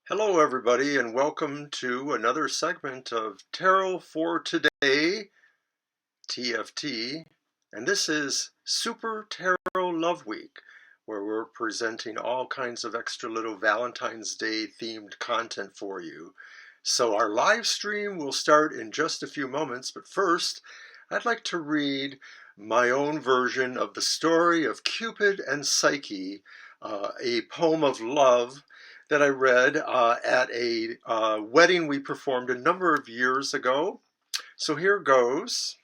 Hello, everybody, and welcome to another segment of Tarot for Today, TFT. And this is Super Tarot Love Week, where we're presenting all kinds of extra little Valentine's Day themed content for you. So our live stream will start in just a few moments, but first, I'd like to read my own version of the story of Cupid and Psyche, a poem of love that I read at a wedding we performed a number of years ago. So here goes.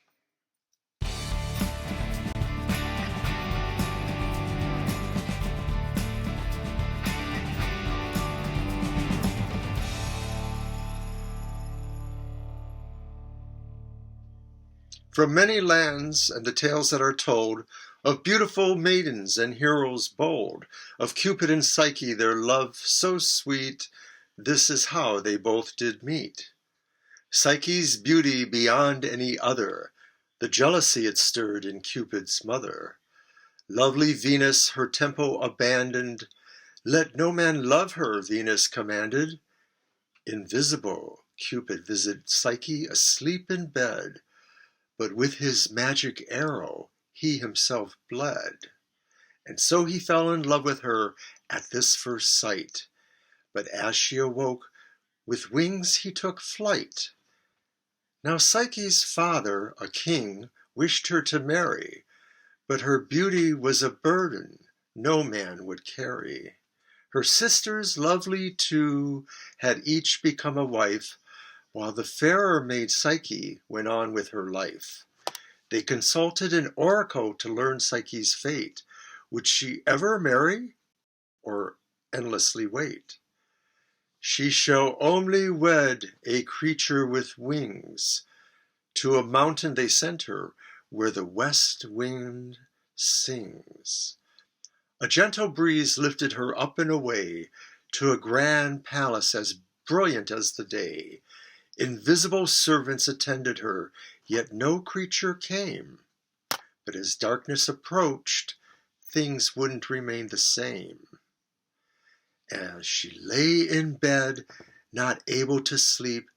From many lands and the tales that are told of beautiful maidens and heroes bold, of Cupid and Psyche, their love so sweet, this is how they both did meet. Psyche's beauty beyond any other, the jealousy it stirred in Cupid's mother. Lovely Venus her temple abandoned, let no man love her, Venus commanded. Invisible, Cupid visited Psyche asleep in bed, but with his magic arrow he himself bled. And so he fell in love with her at this first sight. But as she awoke, with wings he took flight. Now Psyche's father, a king, wished her to marry, but her beauty was a burden no man would carry. Her sisters, lovely too, had each become a wife, while the fairer maid Psyche went on with her life. They consulted an oracle to learn Psyche's fate. Would she ever marry, or endlessly wait? She shall only wed a creature with wings. To a mountain they sent her, where the west wind sings. A gentle breeze lifted her up and away, to a grand palace as brilliant as the day. Invisible servants attended her, yet no creature came. But as darkness approached, things wouldn't remain the same. As she lay in bed, not able to sleep,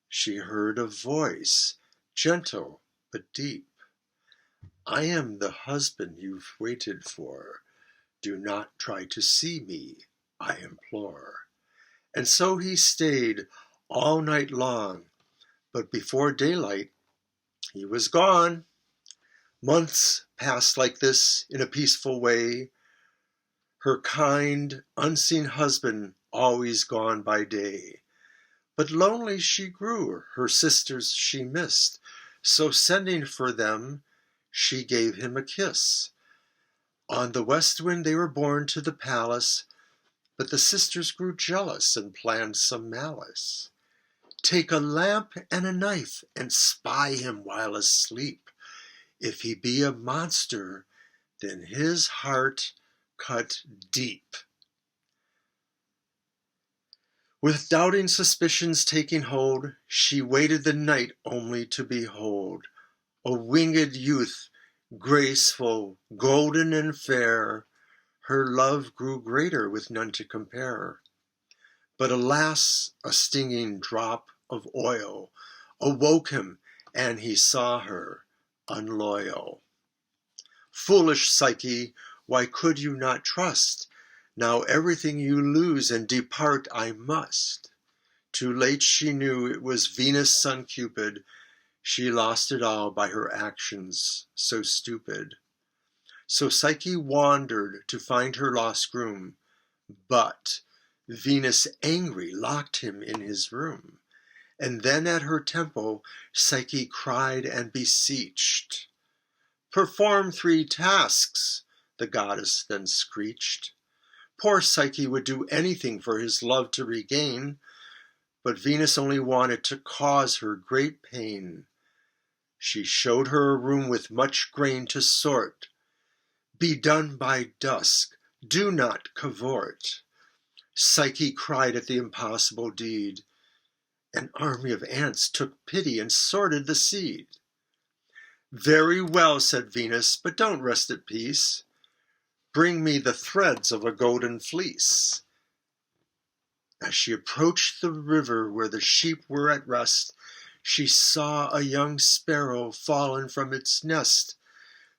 she heard a voice, gentle but deep. I am the husband you've waited for. Do not try to see me, I implore. And so he stayed all night long, but before daylight, he was gone. Months passed like this in a peaceful way. Her kind, unseen husband always gone by day. But lonely she grew, her sisters she missed, so sending for them, she gave him a kiss. On the west wind they were borne to the palace, but the sisters grew jealous and planned some malice. Take a lamp and a knife and spy him while asleep. If he be a monster, then his heart cut deep. With doubting suspicions taking hold, she waited the night only to behold a winged youth, graceful, golden and fair. Her love grew greater with none to compare. But alas, a stinging drop of oil awoke him, and he saw her unloyal. Foolish Psyche, why could you not trust? Now everything you lose, and depart I must. Too late she knew it was Venus' son Cupid. She lost it all by her actions so stupid. So Psyche wandered to find her lost groom, but Venus angry locked him in his room. And then at her temple Psyche cried and beseeched. Perform 3 tasks, the goddess then screeched. Poor Psyche would do anything for his love to regain, but Venus only wanted to cause her great pain. She showed her a room with much grain to sort. Be done by dusk, do not cavort. Psyche cried at the impossible deed. An army of ants took pity and sorted the seed. Very well, said Venus, but don't rest at peace. Bring me the threads of a golden fleece. As she approached the river where the sheep were at rest, she saw a young sparrow fallen from its nest.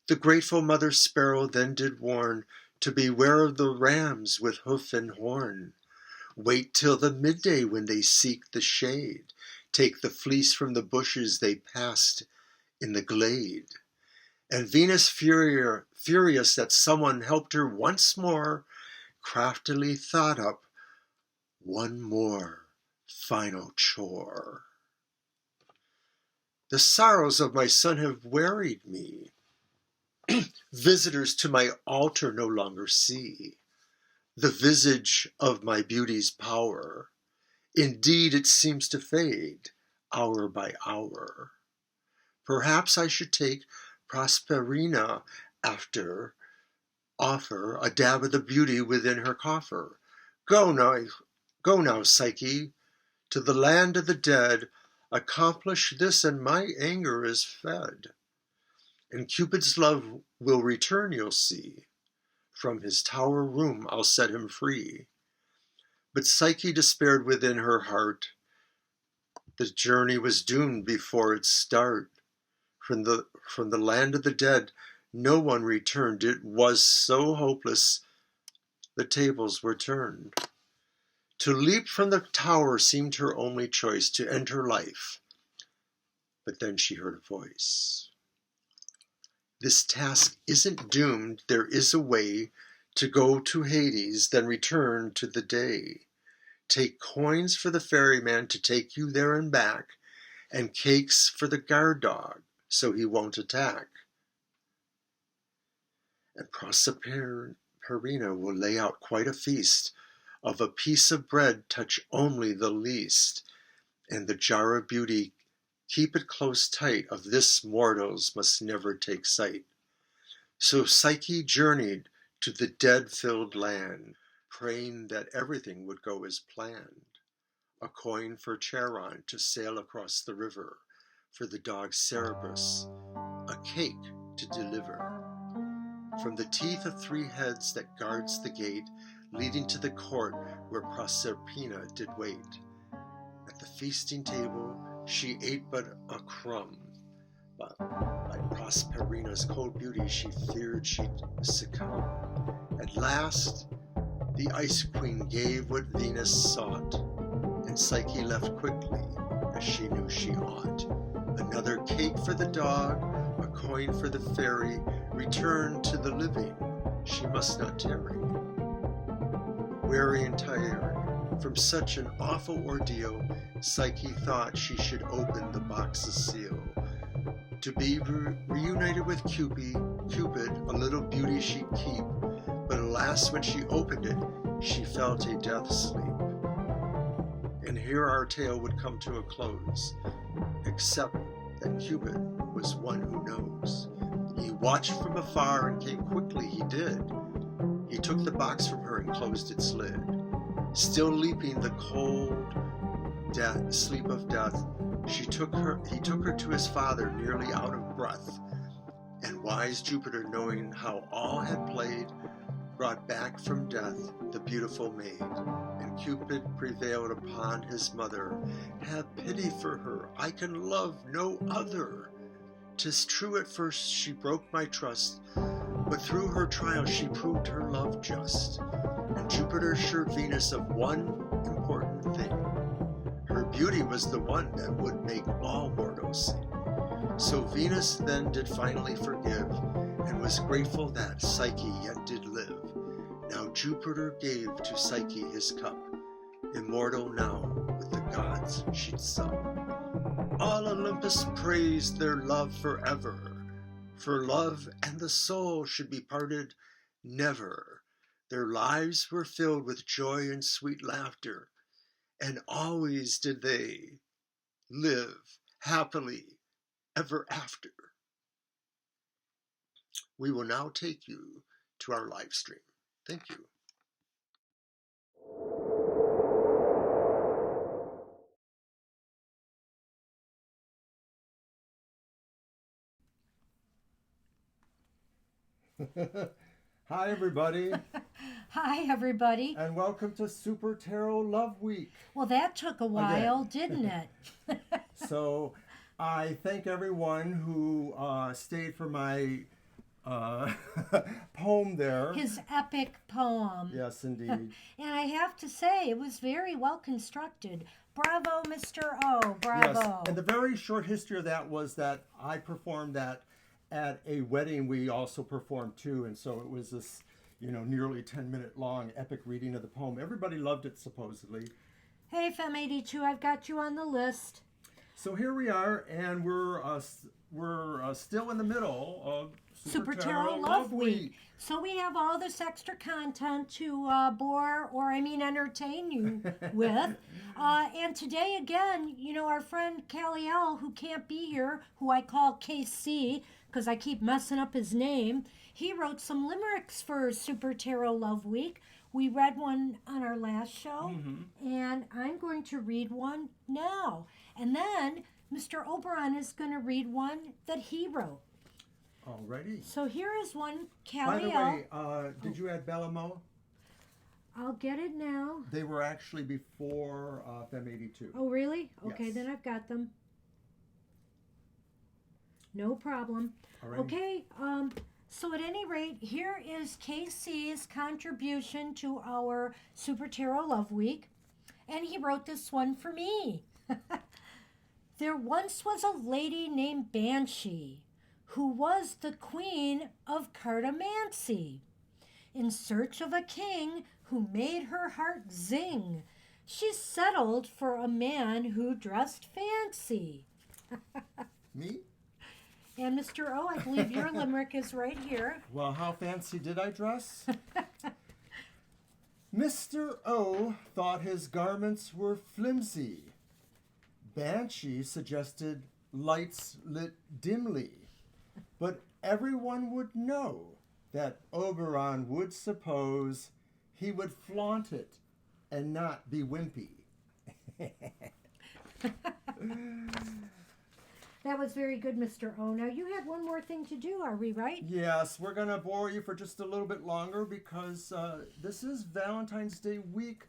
The grateful mother sparrow then did warn to beware of the rams with hoof and horn. Wait till the midday when they seek the shade. Take the fleece from the bushes they passed in the glade. And Venus, furious that someone helped her once more, craftily thought up one more final chore. The sorrows of my son have wearied me. Visitors to my altar no longer see the visage of my beauty's power. Indeed, it seems to fade hour by hour. Perhaps I should take Proserpina offer a dab of the beauty within her coffer. Go now, Psyche, to the land of the dead. Accomplish this, and my anger is fed. And Cupid's love will return, you'll see. From his tower room I'll set him free. But Psyche despaired within her heart. The journey was doomed before its start. From the land of the dead, no one returned. It was so hopeless, the tables were turned. To leap from the tower seemed her only choice to end her life. But then she heard a voice. This task isn't doomed. There is a way to go to Hades, then return to the day. Take coins for the ferryman to take you there and back, and cakes for the guard dog, so he won't attack. And Proserpina will lay out quite a feast. Of a piece of bread touch only the least, and the jar of beauty keep it close tight. Of this mortals must never take sight. So Psyche journeyed to the dead-filled land, praying that everything would go as planned. A coin for Charon to sail across the river, for the dog Cerberus a cake to deliver. From the teeth of 3 heads that guards the gate, leading to the court where Proserpina did wait. At the feasting table she ate but a crumb, but by Proserpina's cold beauty she feared she'd succumb. At last the ice queen gave what Venus sought, and Psyche left quickly, as she knew she ought. Another cake for the dog, a coin for the fairy, return to the living, she must not tarry. Weary and tired from such an awful ordeal, Psyche thought she should open the box's seal. To be reunited with Cupid, a little beauty she'd keep, but alas, when she opened it, she felt a death sleep. And here our tale would come to a close, except that Cupid was one who knows. He watched from afar and came quickly, he did. He took the box from her and closed its lid. Still leaping the cold sleep of death, he took her to his father, nearly out of breath. And wise Jupiter, knowing how all had played, brought back from death the beautiful maid. And Cupid prevailed upon his mother, have pity for her, I can love no other. 'Tis true at first she broke my trust, but through her trial she proved her love just. And Jupiter assured Venus of one important thing. Her beauty was the one that would make all mortals sing. So Venus then did finally forgive, and was grateful that Psyche yet did live. Now Jupiter gave to Psyche his cup, immortal now with the gods she'd sup. All Olympus praised their love forever, for love and the soul should be parted never. Their lives were filled with joy and sweet laughter, and always did they live happily ever after. We will now take you to our live stream. Thank you. Hi, everybody. Hi, everybody. And welcome to Super Tarot Love Week. Well, that took a while, didn't it? So I thank everyone who stayed for my poem there. His epic poem. Yes, indeed. And I have to say, it was very well constructed. Bravo, Mr. O. Bravo. Yes, and the very short history of that was that I performed that at a wedding. We also performed too, and so it was this, nearly 10-minute long epic reading of the poem. Everybody loved it, supposedly. Hey, Fem82, I've got you on the list. So here we are, and we're still in the middle of Super Tarot Love Week. So we have all this extra content to entertain you with. And today, again, our friend Callie L, who can't be here, who I call KC, because I keep messing up his name, he wrote some limericks for Super Tarot Love Week. We read one on our last show, and I'm going to read one now. And then Mr. Oberon is going to read one that he wrote. Alrighty. So here is one, Callie. By the way, did you add Bellamo? I'll get it now. They were actually before Fem82. Oh, really? Okay, yes. Then I've got them. No problem. Alrighty. Okay, so at any rate, here is KC's contribution to our Super Tarot Love Week. And he wrote this one for me. There once was a lady named Banshee, who was the queen of cartomancy. In search of a king who made her heart zing, she settled for a man who dressed fancy. Me? And Mr. O, I believe your limerick is right here. Well, how fancy did I dress? Mr. O thought his garments were flimsy. Banshee suggested lights lit dimly. But everyone would know that Oberon would suppose he would flaunt it and not be wimpy. That was very good, Mr. O. Now, you had one more thing to do, are we right? Yes, we're going to bore you for just a little bit longer because this is Valentine's Day week,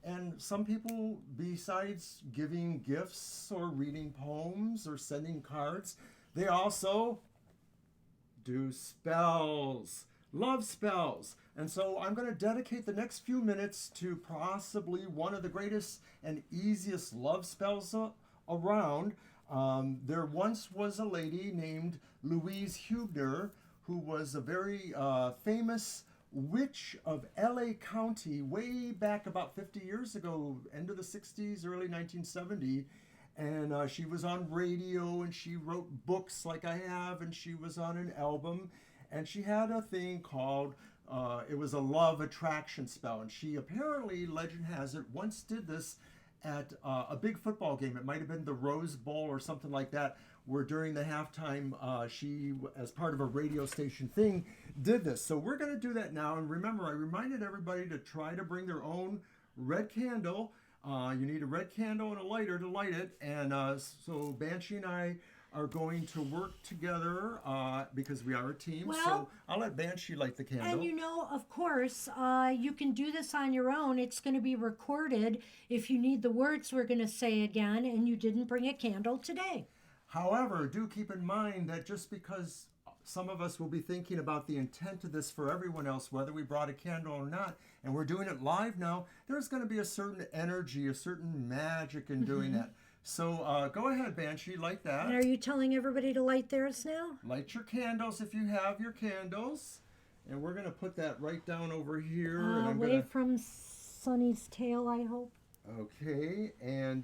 and some people, besides giving gifts or reading poems or sending cards, they also do spells, love spells. And so I'm going to dedicate the next few minutes to possibly one of the greatest and easiest love spells around. There once was a lady named Louise Huebner who was a very famous witch of LA County way back about 50 years ago, end of the 60s, early 1970. And she was on radio, and she wrote books like I have, and she was on an album, and she had a thing called, it was a love attraction spell. And she apparently, legend has it, once did this at a big football game. It might have been the Rose Bowl or something like that, where during the halftime, she, as part of a radio station thing, did this. So we're going to do that now. And remember, I reminded everybody to try to bring their own red candle. You need a red candle and a lighter to light it. And so Banshee and I are going to work together because we are a team. Well, so I'll let Banshee light the candle. And of course, you can do this on your own. It's going to be recorded if you need the words we're going to say again and you didn't bring a candle today. However, do keep in mind that just because some of us will be thinking about the intent of this for everyone else, whether we brought a candle or not, and we're doing it live now, there's going to be a certain energy, a certain magic in doing that. So go ahead, Banshee, light that. And are you telling everybody to light theirs now? Light your candles if you have your candles. And we're going to put that right down over here. And I'm away from Sunny's tail, I hope. Okay, and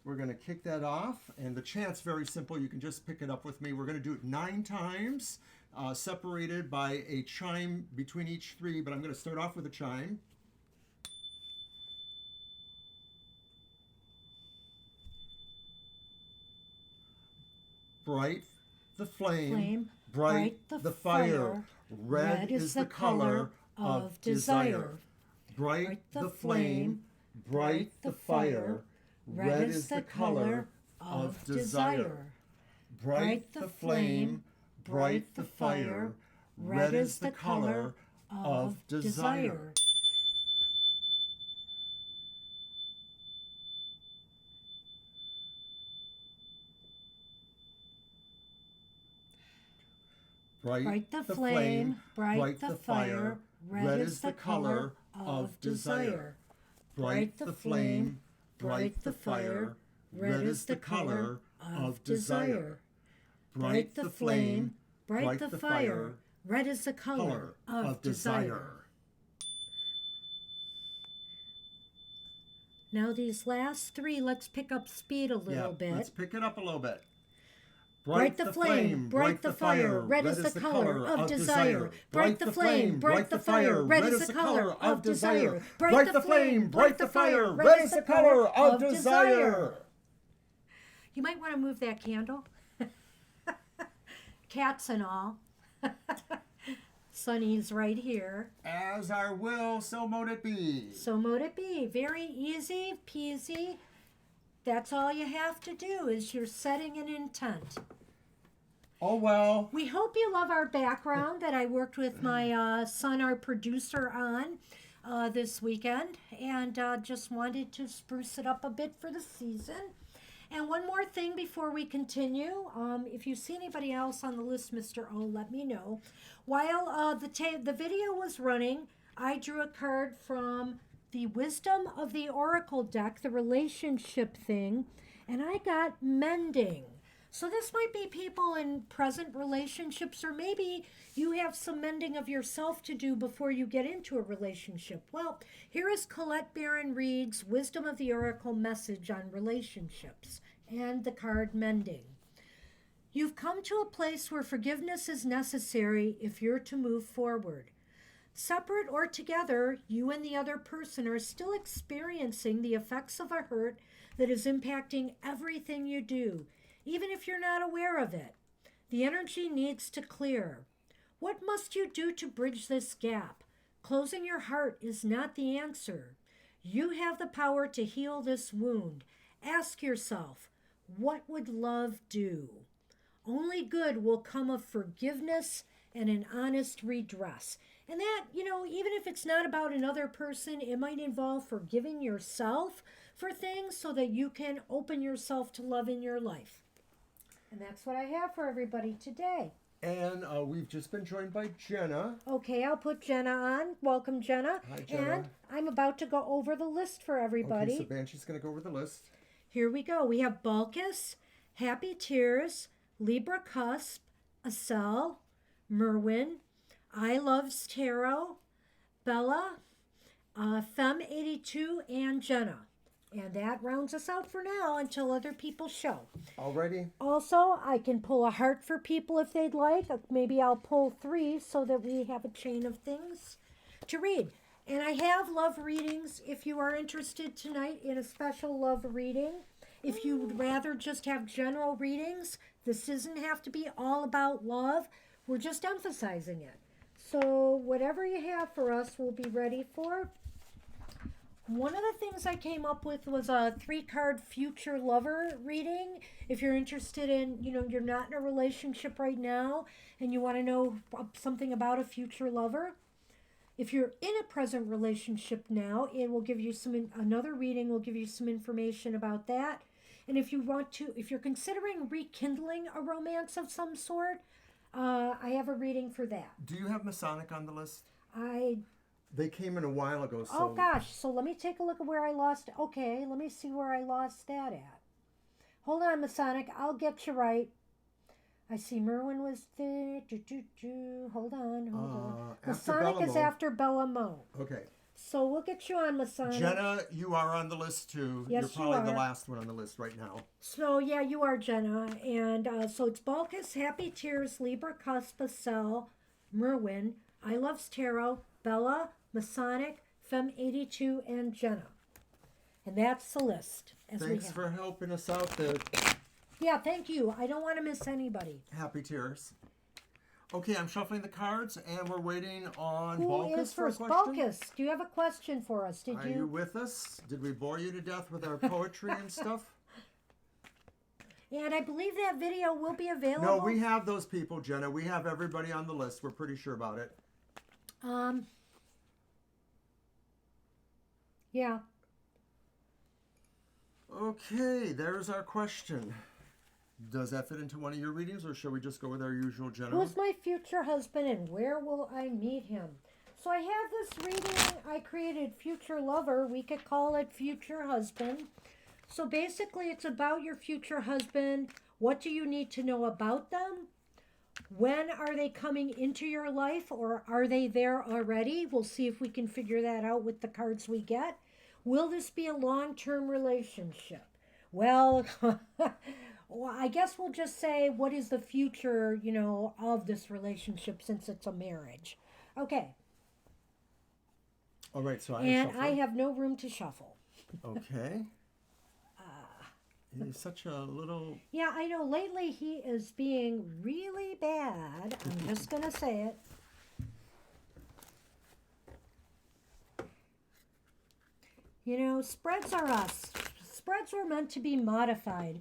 we're going to kick that off. And the chant's very simple. You can just pick it up with me. We're going to do it 9 times, separated by a chime between each 3. But I'm going to start off with a chime. Bright the flame, bright the fire, red is the color of desire. Bright the flame, bright the fire, red is the color of desire. Bright the flame, bright the fire, red is the color of desire. Bright the flame, bright the fire, red is the color of desire. Bright the flame, bright the fire, red is the color of desire. Bright the flame, bright the fire, red is the color of desire. Now these last three, let's pick up speed a little bit. Let's pick it up a little bit. Bright the flame, bright the fire, red is the color of desire. Bright the flame, bright the fire, red is the color of desire. Bright the flame, bright the fire, red is the color of desire. You might want to move that candle. Cats and all. Sunny's right here. As our will, so mote it be. So mote it be. Very easy peasy. That's all you have to do is you're setting an intent. Oh, well. We hope you love our background that I worked with my son, our producer, on this weekend. And just wanted to spruce it up a bit for the season. And one more thing before we continue. If you see anybody else on the list, Mr. O, let me know. While the video was running, I drew a card from the Wisdom of the Oracle deck, the relationship thing, and I got mending. So this might be people in present relationships, or maybe you have some mending of yourself to do before you get into a relationship. Well, here is Colette Barron Reed's Wisdom of the Oracle message on relationships and the card mending. You've come to a place where forgiveness is necessary if you're to move forward. Separate or together, you and the other person are still experiencing the effects of a hurt that is impacting everything you do, even if you're not aware of it. The energy needs to clear. What must you do to bridge this gap? Closing your heart is not the answer. You have the power to heal this wound. Ask yourself, what would love do? Only good will come of forgiveness and an honest redress. And that, even if it's not about another person, it might involve forgiving yourself for things so that you can open yourself to love in your life. And that's what I have for everybody today. And we've just been joined by Jenna. Okay, I'll put Jenna on. Welcome, Jenna. Hi, Jenna. And I'm about to go over the list for everybody. Okay, so Banshee's going to go over the list. Here we go. We have Balkis, Happy Tears, Libra Cusp, Acel, Merwin, I Loves Tarot, Bella, Femme82, and Jenna. And that rounds us out for now until other people show. Alrighty. Also, I can pull a heart for people if they'd like. Maybe I'll pull 3 so that we have a chain of things to read. And I have love readings if you are interested tonight in a special love reading. If you would rather just have general readings, this doesn't have to be all about love. We're just emphasizing it. So whatever you have for us, we'll be ready for. One of the things I came up with was a 3-card future lover reading. If you're interested in, you're not in a relationship right now and you want to know something about a future lover. If you're in a present relationship now, it will give you another reading will give you some information about that. And if you're considering rekindling a romance of some sort, I have a reading for that. Do you have Masonic on the list? They came in a while ago, so... Oh, gosh. So let me take a look at where I lost... Okay, let me see where I lost that at. Hold on, Masonic. I'll get you right. I see Merwin was there. Hold on. Masonic is after Bella Mo. Okay. So we'll get you on, Masonic. Jenna, you are on the list, too. Yes, You're probably the last one on the list right now. So, yeah, you are, Jenna. And so it's Balkis, Happy Tears, Libra Cusp, Acel, Merwin, I Loves Tarot, Bella, Masonic, Femme82, and Jenna. And that's the list. Thanks for helping us out there. Yeah, thank you. I don't want to miss anybody. Happy Tears. Okay, I'm shuffling the cards, and we're waiting on Who Balkis is for a first? question. Balkis, do you have a question for us? Are you with us? Did we bore you to death with our poetry and stuff? And I believe that video will be available. No, we have those people, Jenna. We have everybody on the list. We're pretty sure about it. Yeah. Okay, there's our question. Does that fit into one of your readings, or shall we just go with our usual general? Who's my future husband and where will I meet him? So I have this reading. I created future lover. We could call it future husband. So basically it's about your future husband. What do you need to know about them? When are they coming into your life, or are they there already? We'll see if we can figure that out with the cards we get. Will this be a long-term relationship? Well, well, I guess we'll just say, what is the future, of this relationship, since it's a marriage? Okay. All right, so I have no room to shuffle. Okay. He's such a little... Yeah, I know. Lately he is being really bad. I'm just going to say it. Spreads are us. Spreads were meant to be modified.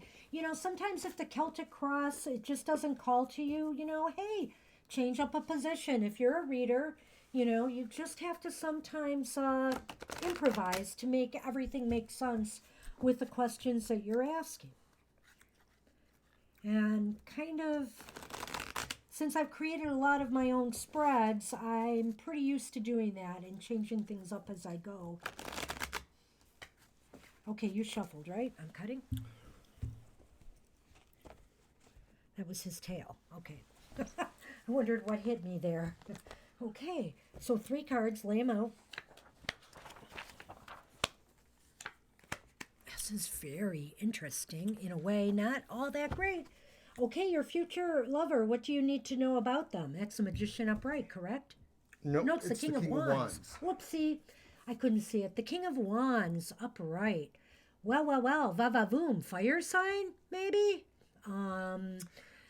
Sometimes if the Celtic cross, it just doesn't call to you, hey, change up a position. If you're a reader, you just have to sometimes improvise to make everything make sense with the questions that you're asking. And kind of, since I've created a lot of my own spreads, I'm pretty used to doing that and changing things up as I go. Okay, you shuffled, right? I'm cutting. That was his tail. Okay. I wondered what hit me there. Okay, so 3 cards, lay them out. This is very interesting, in a way, not all that great. Okay, your future lover, what do you need to know about them? That's the Magician upright, correct? Nope, No, it's the King of Wands. Whoopsie, I couldn't see it. The King of Wands upright. Well, va-va-voom. Fire sign, maybe?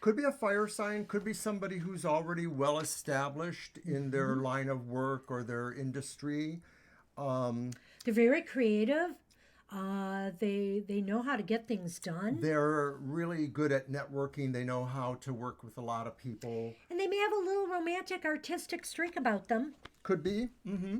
Could be a fire sign, could be somebody who's already well established in their line of work or their industry. They're very creative. They know how to get things done. They're really good at networking. They know how to work with a lot of people. And they may have a little romantic, artistic streak about them. Could be. Mm-hmm.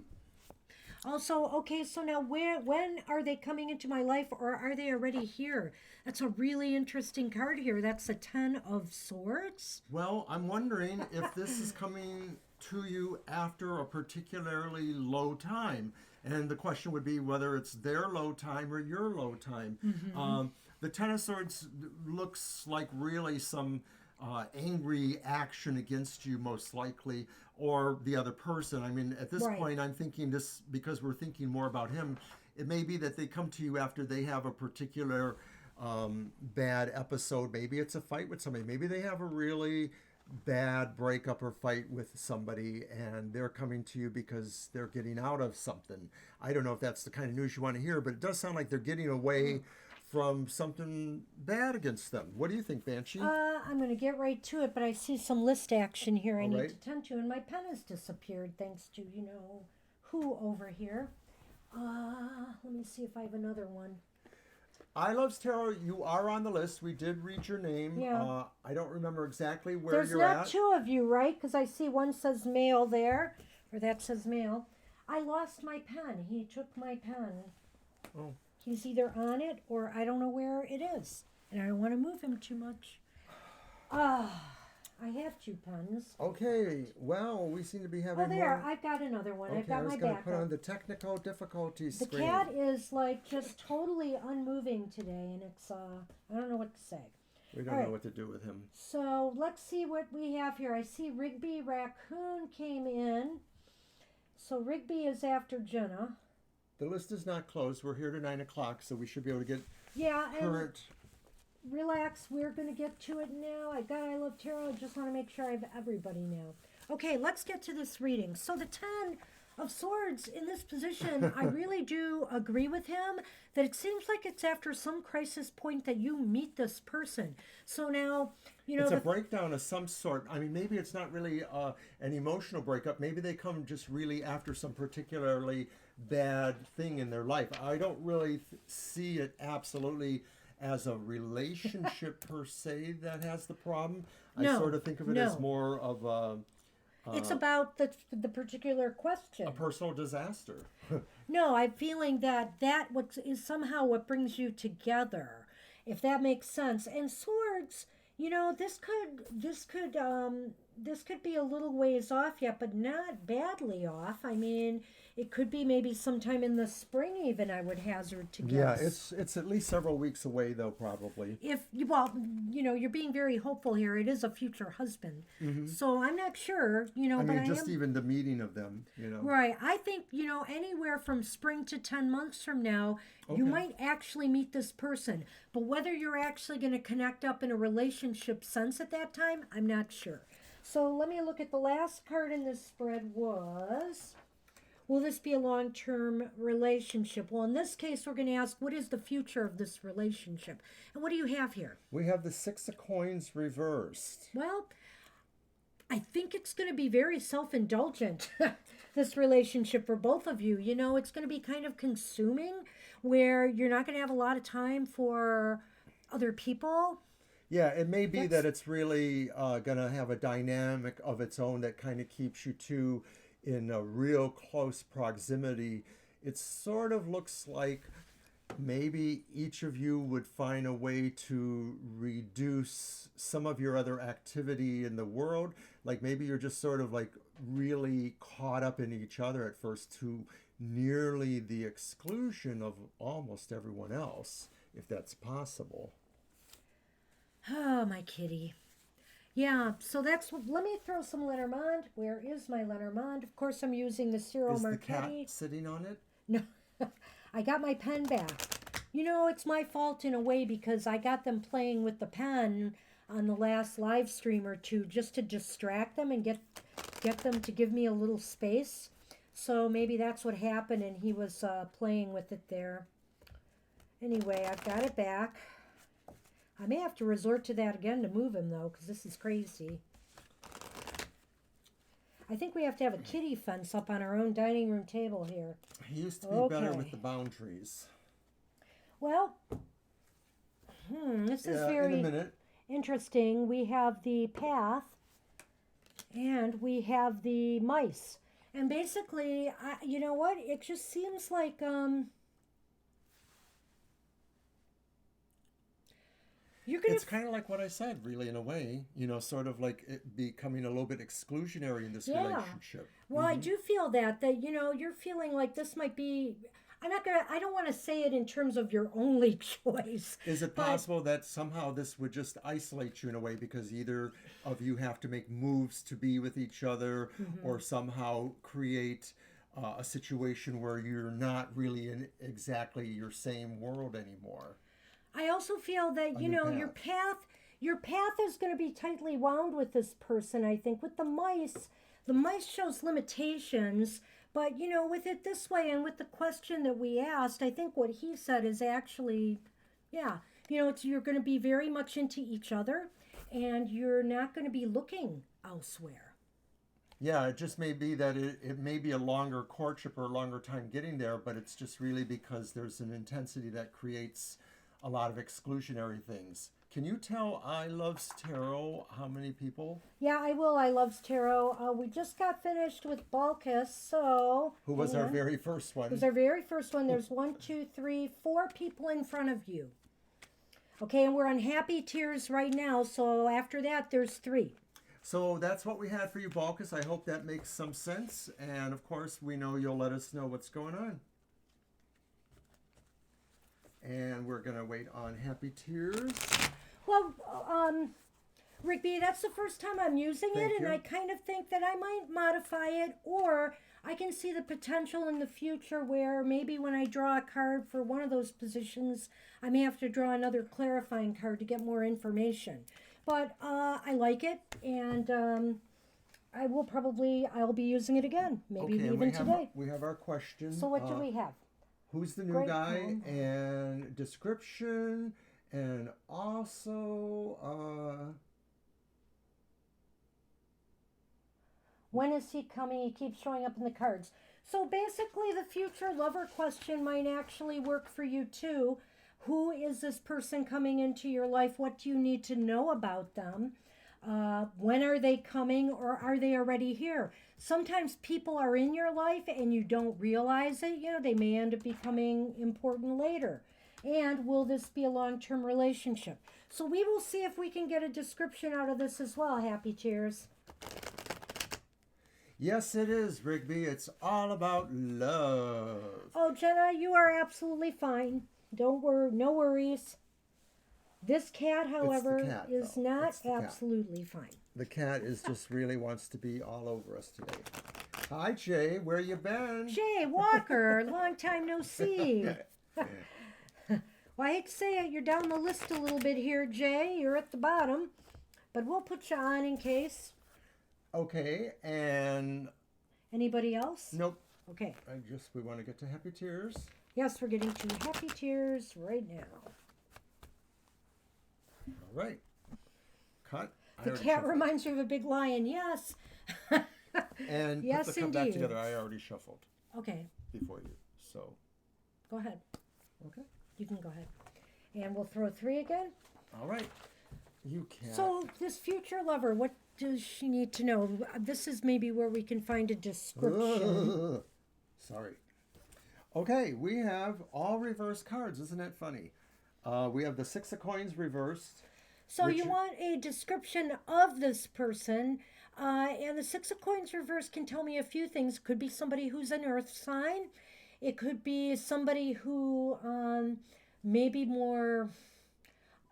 Also, okay, so now when are they coming into my life, or are they already here? That's a really interesting card here. That's the 10 of Swords. Well, I'm wondering if this is coming to you after a particularly low time. And the question would be whether it's their low time or your low time. Mm-hmm. The 10 of Swords looks like really some angry action against you, most likely, or the other person. I mean, at this point, I'm thinking this, because we're thinking more about him, it may be that they come to you after they have a particular bad episode. Maybe it's a fight with somebody. Maybe they have a really bad breakup or fight with somebody, and they're coming to you because they're getting out of something. I don't know if that's the kind of news you want to hear, but it does sound like they're getting away from something bad against them. What do you think, Banshee? I'm going to get right to it, but I see some list action here I All need right. to tend to, and my pen has disappeared thanks to, who over here. Let me see if I have another one. I Loves Tarot, you are on the list. We did read your name. Yeah. I don't remember exactly where There's you're at. not 2 of you, right? Because I see one says male there, or that says male. I lost my pen. He took my pen. Oh. He's either on it or I don't know where it is. And I don't want to move him too much. I have 2 pens. Okay, well, we seem to be having there, more... I've got another one. Okay, I've got I was my going to backup. put on the technical difficulties The screen. cat is like just totally unmoving today, and it's, I don't know what to say. We don't know what to do with him. So let's see what we have here. I see Rigby Raccoon came in. So Rigby is after Jenna. The list is not closed. We're here to 9 o'clock, so we should be able to get current... Relax, we're going to get to it now. I love tarot. I just want to make sure I have everybody now. Okay, let's get to this reading. So the 10 of Swords in this position, I really do agree with him that it seems like it's after some crisis point that you meet this person. So now, it's a breakdown of some sort. I mean, maybe it's not really an emotional breakup. Maybe they come just really after some particularly bad thing in their life. I don't really see it absolutely as a relationship per se that has the problem. I sort of think of it as more of a... it's about the particular question. A personal disaster. No, I'm feeling that what is somehow what brings you together, if that makes sense. And Swords cards, this could be a little ways off yet, but not badly off. I mean, it could be maybe sometime in the spring even, I would hazard to Yeah, guess. it's at least several weeks away though, probably. You're being very hopeful here. It is a future husband. So I'm not sure, I but mean, just even the meeting of them. Right. I think, anywhere from spring to 10 months from now, you Okay. might actually meet this person. But whether you're actually going to connect up in a relationship sense at that time, I'm not sure. So let me look at the last card in this spread was, will this be a long-term relationship? Well, in this case, we're going to ask, what is the future of this relationship? And what do you have here? We have the Six of Coins reversed. Well, I think it's going to be very self-indulgent, this relationship for both of you. It's going to be kind of consuming, where you're not going to have a lot of time for other people. Yeah, it may be that it's really going to have a dynamic of its own that kind of keeps you two in a real close proximity. It sort of looks like maybe each of you would find a way to reduce some of your other activity in the world. Like maybe you're just sort of like really caught up in each other at first to nearly the exclusion of almost everyone else, if that's possible. Oh, my kitty. Yeah, so let me throw some Lenormand. Where is my Lenormand? Of course, I'm using the Ciro Is the Marchetti. cat sitting on it? No, I got my pen back. It's my fault in a way because I got them playing with the pen on the last live stream or two just to distract them and get them to give me a little space. So maybe that's what happened and he was playing with it there. Anyway, I've got it back. I may have to resort to that again to move him, though, because this is crazy. I think we have to have a kitty fence up on our own dining room table here. He used to be better with the boundaries. Well, this is in a very minute. interesting. We have the path, and we have the mice. And basically, you know what? It just seems like... It's kind of like what I said, really, in a way. Sort of like it becoming a little bit exclusionary in this relationship. Well, I do feel that you're feeling like this might be... I don't want to say it in terms of your only choice. Is it possible that somehow this would just isolate you in a way because either of you have to make moves to be with each other or somehow create a situation where you're not really in exactly your same world anymore? I also feel that, your path is going to be tightly wound with this person, I think. With the mice shows limitations, but, with it this way and with the question that we asked, I think what he said is actually, you're going to be very much into each other and you're not going to be looking elsewhere. Yeah, it just may be that it may be a longer courtship or a longer time getting there, but it's just really because there's an intensity that creates a lot of exclusionary things. Can you tell I Loves Tarot how many people? Yeah, I will. I Loves Tarot. We just got finished with Balkis, so... Who was our very first one? It was our very first one. There's 1, 2, 3, 4 people in front of you. Okay, and we're on Happy Tears right now, so after that, there's 3. So that's what we had for you, Balkis. I hope that makes some sense. And, of course, we know you'll let us know what's going on. And we're going to wait on Happy Tears. Well, Rigby, that's the first time I'm using it, and you. I kind of think that I might modify it, or I can see the potential in the future where maybe when I draw a card for one of those positions, I may have to draw another clarifying card to get more information. But I like it, and I'll be using it again, maybe even today. We have our question. So what do we have? Who's the new guy, and description, and also when is he coming? He keeps showing up in the cards. So basically the future lover question might actually work for you too. Who is this person coming into your life? What do you need to know about them? When are they coming, or are they already here? Sometimes people are in your life and you don't realize it. They may end up becoming important later. And will this be a long-term relationship? So we will see if we can get a description out of this as well, Happy Tears. Yes, it is, Rigby. It's all about love. Oh, Jenna, you are absolutely fine. Don't worry, no worries. This cat, however, cat, is though. not It's the cat. absolutely fine. The cat is just really wants to be all over us today. Hi, Jay. Where you been? Jay Walker, long time no see. Well, I hate to say it, you're down the list a little bit here, Jay. You're at the bottom, but we'll put you on in case. Okay, and Anybody else? nope. Okay. We want to get to Happy Tears. Yes, we're getting to Happy Tears right now. All right. Cut. The cat reminds you of a big lion. Yes. And yes, put the cup back indeed. together. I already shuffled Okay. before you. So, Go ahead. okay. You can go ahead. And we'll throw 3 again. All right. You can. So, this future lover, what does she need to know? This is maybe where we can find a description. Sorry. Okay, we have all reverse cards. Isn't that funny? We have the 6 of coins reversed. So you want a description of this person, and the 6 of coins reverse can tell me a few things. It could be somebody who's an earth sign. It could be somebody who maybe more,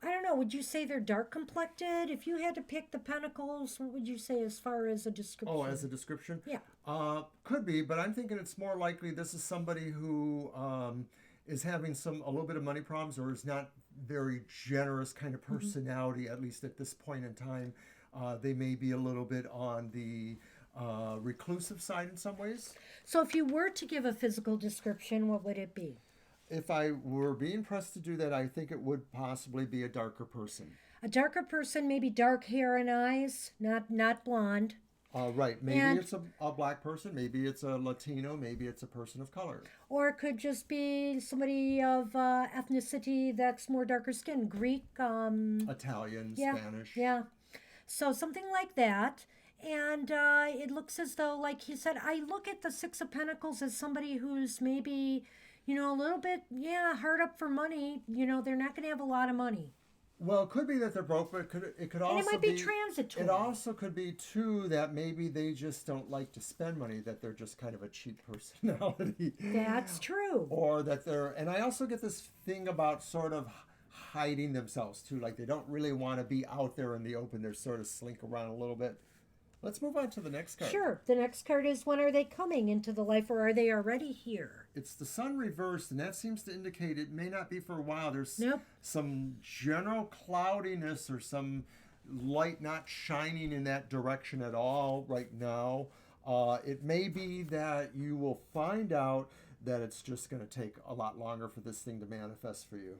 I don't know, would you say they're dark complected? If you had to pick the pentacles, what would you say as far as a description? Oh, as a description? Yeah. Could be, but I'm thinking it's more likely this is somebody who is having a little bit of money problems, or is not very generous kind of personality, at least at this point in time. They may be a little bit on the reclusive side in some ways. So if you were to give a physical description, what would it be? If I were being pressed to do that, I think it would possibly be a darker person. A darker person, maybe dark hair and eyes, not blonde. Right. Maybe it's a black person. Maybe it's a Latino. Maybe it's a person of color. Or it could just be somebody of ethnicity that's more darker skin. Greek. Italian, Spanish. Yeah. So something like that. And it looks as though, like he said, I look at the 6 of Pentacles as somebody who's maybe, a little bit, hard up for money. They're not going to have a lot of money. Well, it could be that they're broke, but it could also And it might be transitory. It also could be, too, that maybe they just don't like to spend money, that they're just kind of a cheap personality. That's true. Or that and I also get this thing about sort of hiding themselves, too. Like they don't really want to be out there in the open. They're sort of slink around a little bit. Let's move on to the next card. Sure. The next card is, when are they coming into the life, or are they already here? It's the sun reversed, and that seems to indicate it may not be for a while. There's Nope. some general cloudiness or some light not shining in that direction at all right now. It may be that you will find out that it's just going to take a lot longer for this thing to manifest for you.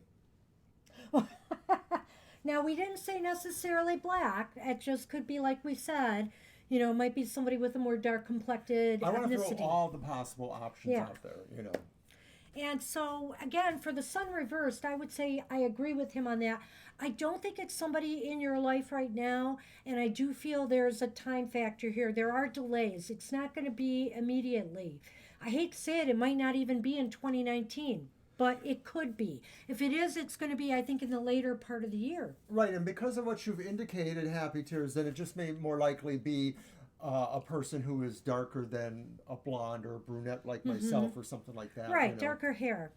Now, we didn't say necessarily black. It just could be, like we said, it might be somebody with a more dark complected I want to ethnicity. throw all the possible options out there, And so, again, for the sun reversed, I would say I agree with him on that. I don't think it's somebody in your life right now, and I do feel there's a time factor here. There are delays. It's not going to be immediately. I hate to say it, it might not even be in 2019. But it could be. If it is, it's going to be, I think, in the later part of the year. Right, and because of what you've indicated, Happy Tears, then it just may more likely be a person who is darker than a blonde or a brunette like myself or something like that. Right, darker hair.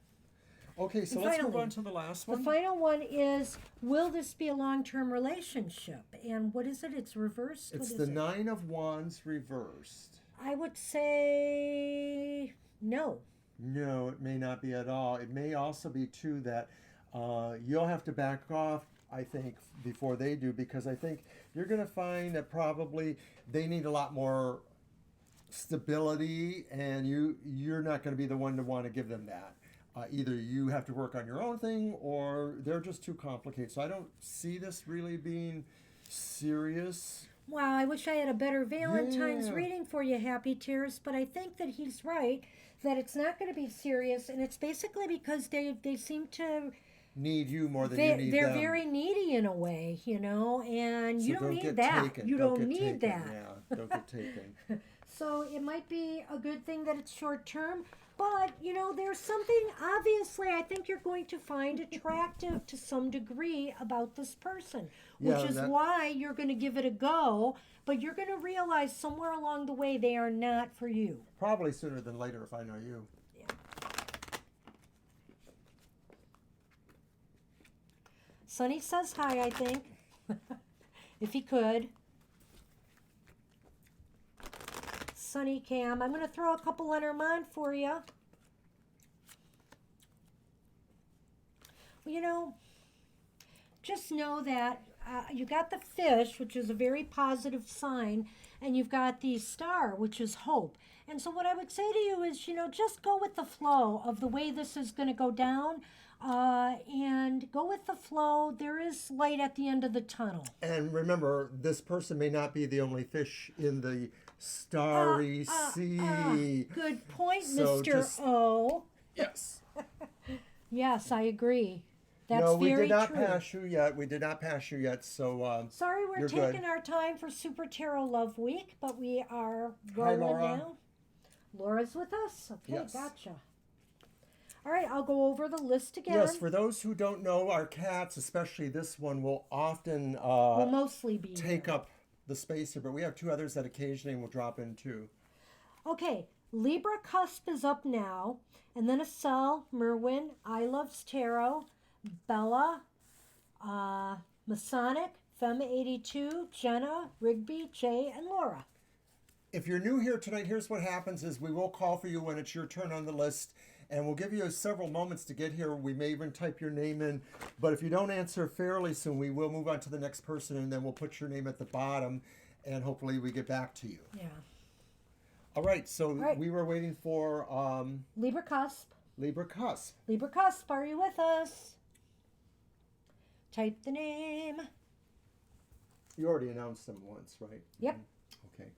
Okay, so And let's finally, move on to the last one. The final one is, will this be a long-term relationship? And what is it? It's reversed? It's the 9 of Wands reversed. I would say no. No, it may not be at all. It may also be, too, that you'll have to back off, I think, before they do, because I think you're going to find that probably they need a lot more stability, and you're not going to be the one to want to give them that. Either you have to work on your own thing, or they're just too complicated. So I don't see this really being serious. Wow, I wish I had a better Valentine's reading for you, Happy Tears, but I think that he's right, that it's not going to be serious, and it's basically because they seem to need you more than you need they're them. very needy in a way, you know, and So you don't get need that. taken. You don't need get taken. that. Yeah, don't get taken. So it might be a good thing that it's short term, but you know, there's something obviously I think you're going to find attractive to some degree about this person, which Yeah, is why you're going to give it a go, but you're going to realize somewhere along the way they are not for you. Probably sooner than later if I know you. Yeah. Sonny says hi, I think, if he could. Sunny Cam. I'm going to throw a couple Lenormand for you. Well, you know, just know that you got the fish, which is a very positive sign, and you've got the star, which is hope. And so what I would say to you is, you know, just go with the flow of the way this is going to go down, and go with the flow. There is light at the end of the tunnel. And remember, this person may not be the only fish in the starry sea. Good point, So Mr. O. Yes. Yes, I agree. That's No, we very did not true. pass you yet. We did not pass you yet. So Sorry, we're you're taking good. our time for Super Tarot Love Week, but we are Hi, rolling Laura. now. Laura's with us? Okay, Yes. gotcha. All right, I'll go over the list again. Yes, for those who don't know, our cats, especially this one, will often Will mostly be take here. up the space here, but we have two others that occasionally will drop in too. Okay, Libra Cusp is up now, and then Acel, Merwin, I Loves Tarot, Bella, Masonic, Femme82, Jenna, Rigby, Jay, and Laura. If you're new here tonight, here's what happens is we will call for you when it's your turn on the list, and we'll give you several moments to get here. We may even type your name in, but if you don't answer fairly soon, we will move on to the next person, and then we'll put your name at the bottom, and hopefully we get back to you. Yeah. All right, so right. we were waiting for Libra Cusp. Libra Cusp. Libra Cusp, are you with us? Type the name. You already announced them once, right? Yep. Okay.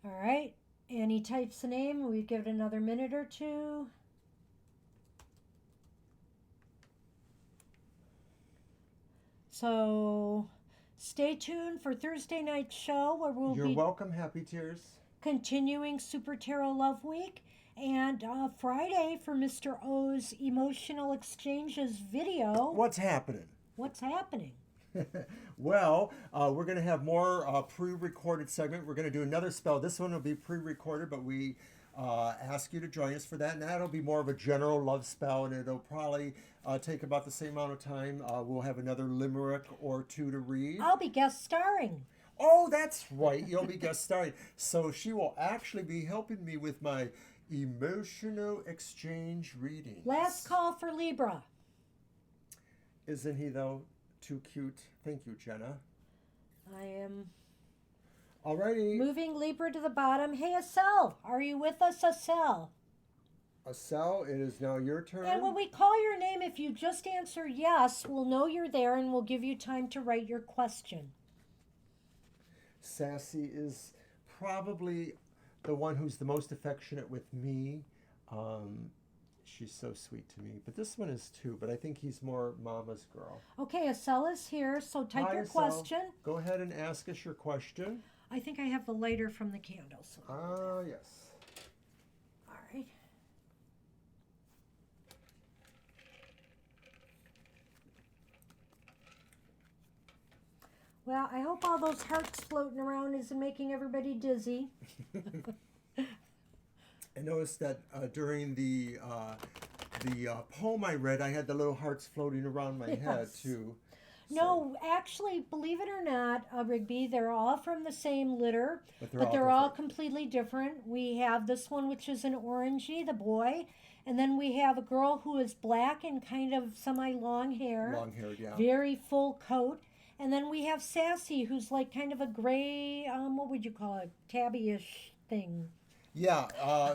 All right. And he types the name. We give it another minute or two. So stay tuned for Thursday night's show where we'll You're be welcome, Happy Tears. continuing Super Tarot Love Week. And Friday for Mr. O's Emotional Exchanges video. What's happening? What's happening? Well, we're going to have more pre-recorded segment. We're going to do another spell. This one will be pre-recorded, but we ask you to join us for that. And that'll be more of a general love spell, and it'll probably take about the same amount of time. We'll have another limerick or two to read. I'll be guest starring. Oh, that's right. You'll be guest starring. So she will actually be helping me with my emotional exchange reading. Last call for Libra. Isn't he, though? Too cute. Thank you, Jenna. I am Alrighty. moving Libra to the bottom. Hey, Acel, are you with us, Acel? Acel, it is now your turn. And when we call your name, if you just answer yes, we'll know you're there and we'll give you time to write your question. Sassy is probably the one who's the most affectionate with me. She's so sweet to me. But this one is too, but I think he's more mama's girl. Okay, Acel is here, so type Hi, your Acel. question. Go ahead and ask us your question. I think I have the lighter from the candles. Ah, yes. All right. Well, I hope all those hearts floating around isn't making everybody dizzy. I noticed that during the poem I read, I had the little hearts floating around my head Yes. too. No, actually, believe it or not, Rigby, they're all from the same litter, But but they're all different. completely different. We have this one, which is an orangey, the boy, and then we have a girl who is black and kind of semi-long hair, Long-haired, yeah. very full coat. And then we have Sassy, who's like kind of a gray, what would you call it, tabby-ish thing. Yeah,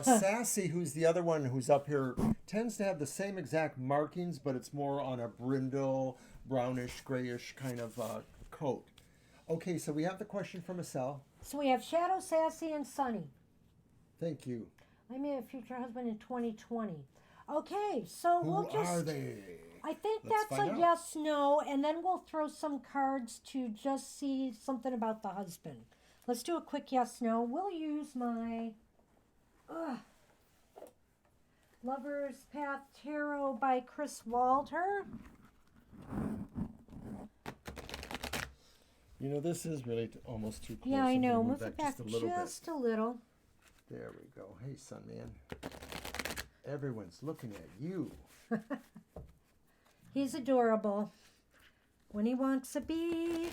Sassy, who's the other one who's up here, tends to have the same exact markings, but it's more on a brindle, brownish, grayish kind of coat. Okay, so we have the question from Acel. So we have Shadow, Sassy, and Sunny. Thank you. I may have a future husband in 2020. Okay, so we'll just. Who are they? I think Let's that's find a out. yes, no, and then we'll throw some cards to just see something about the husband. Let's do a quick yes, no. We'll use my Lover's Path Tarot by Chris Walter. You know, this is really almost too close. Yeah, I I'm gonna know. Move it back just a little just a little. There we go. Hey, son, man. Everyone's looking at you. He's adorable. When he wants to be.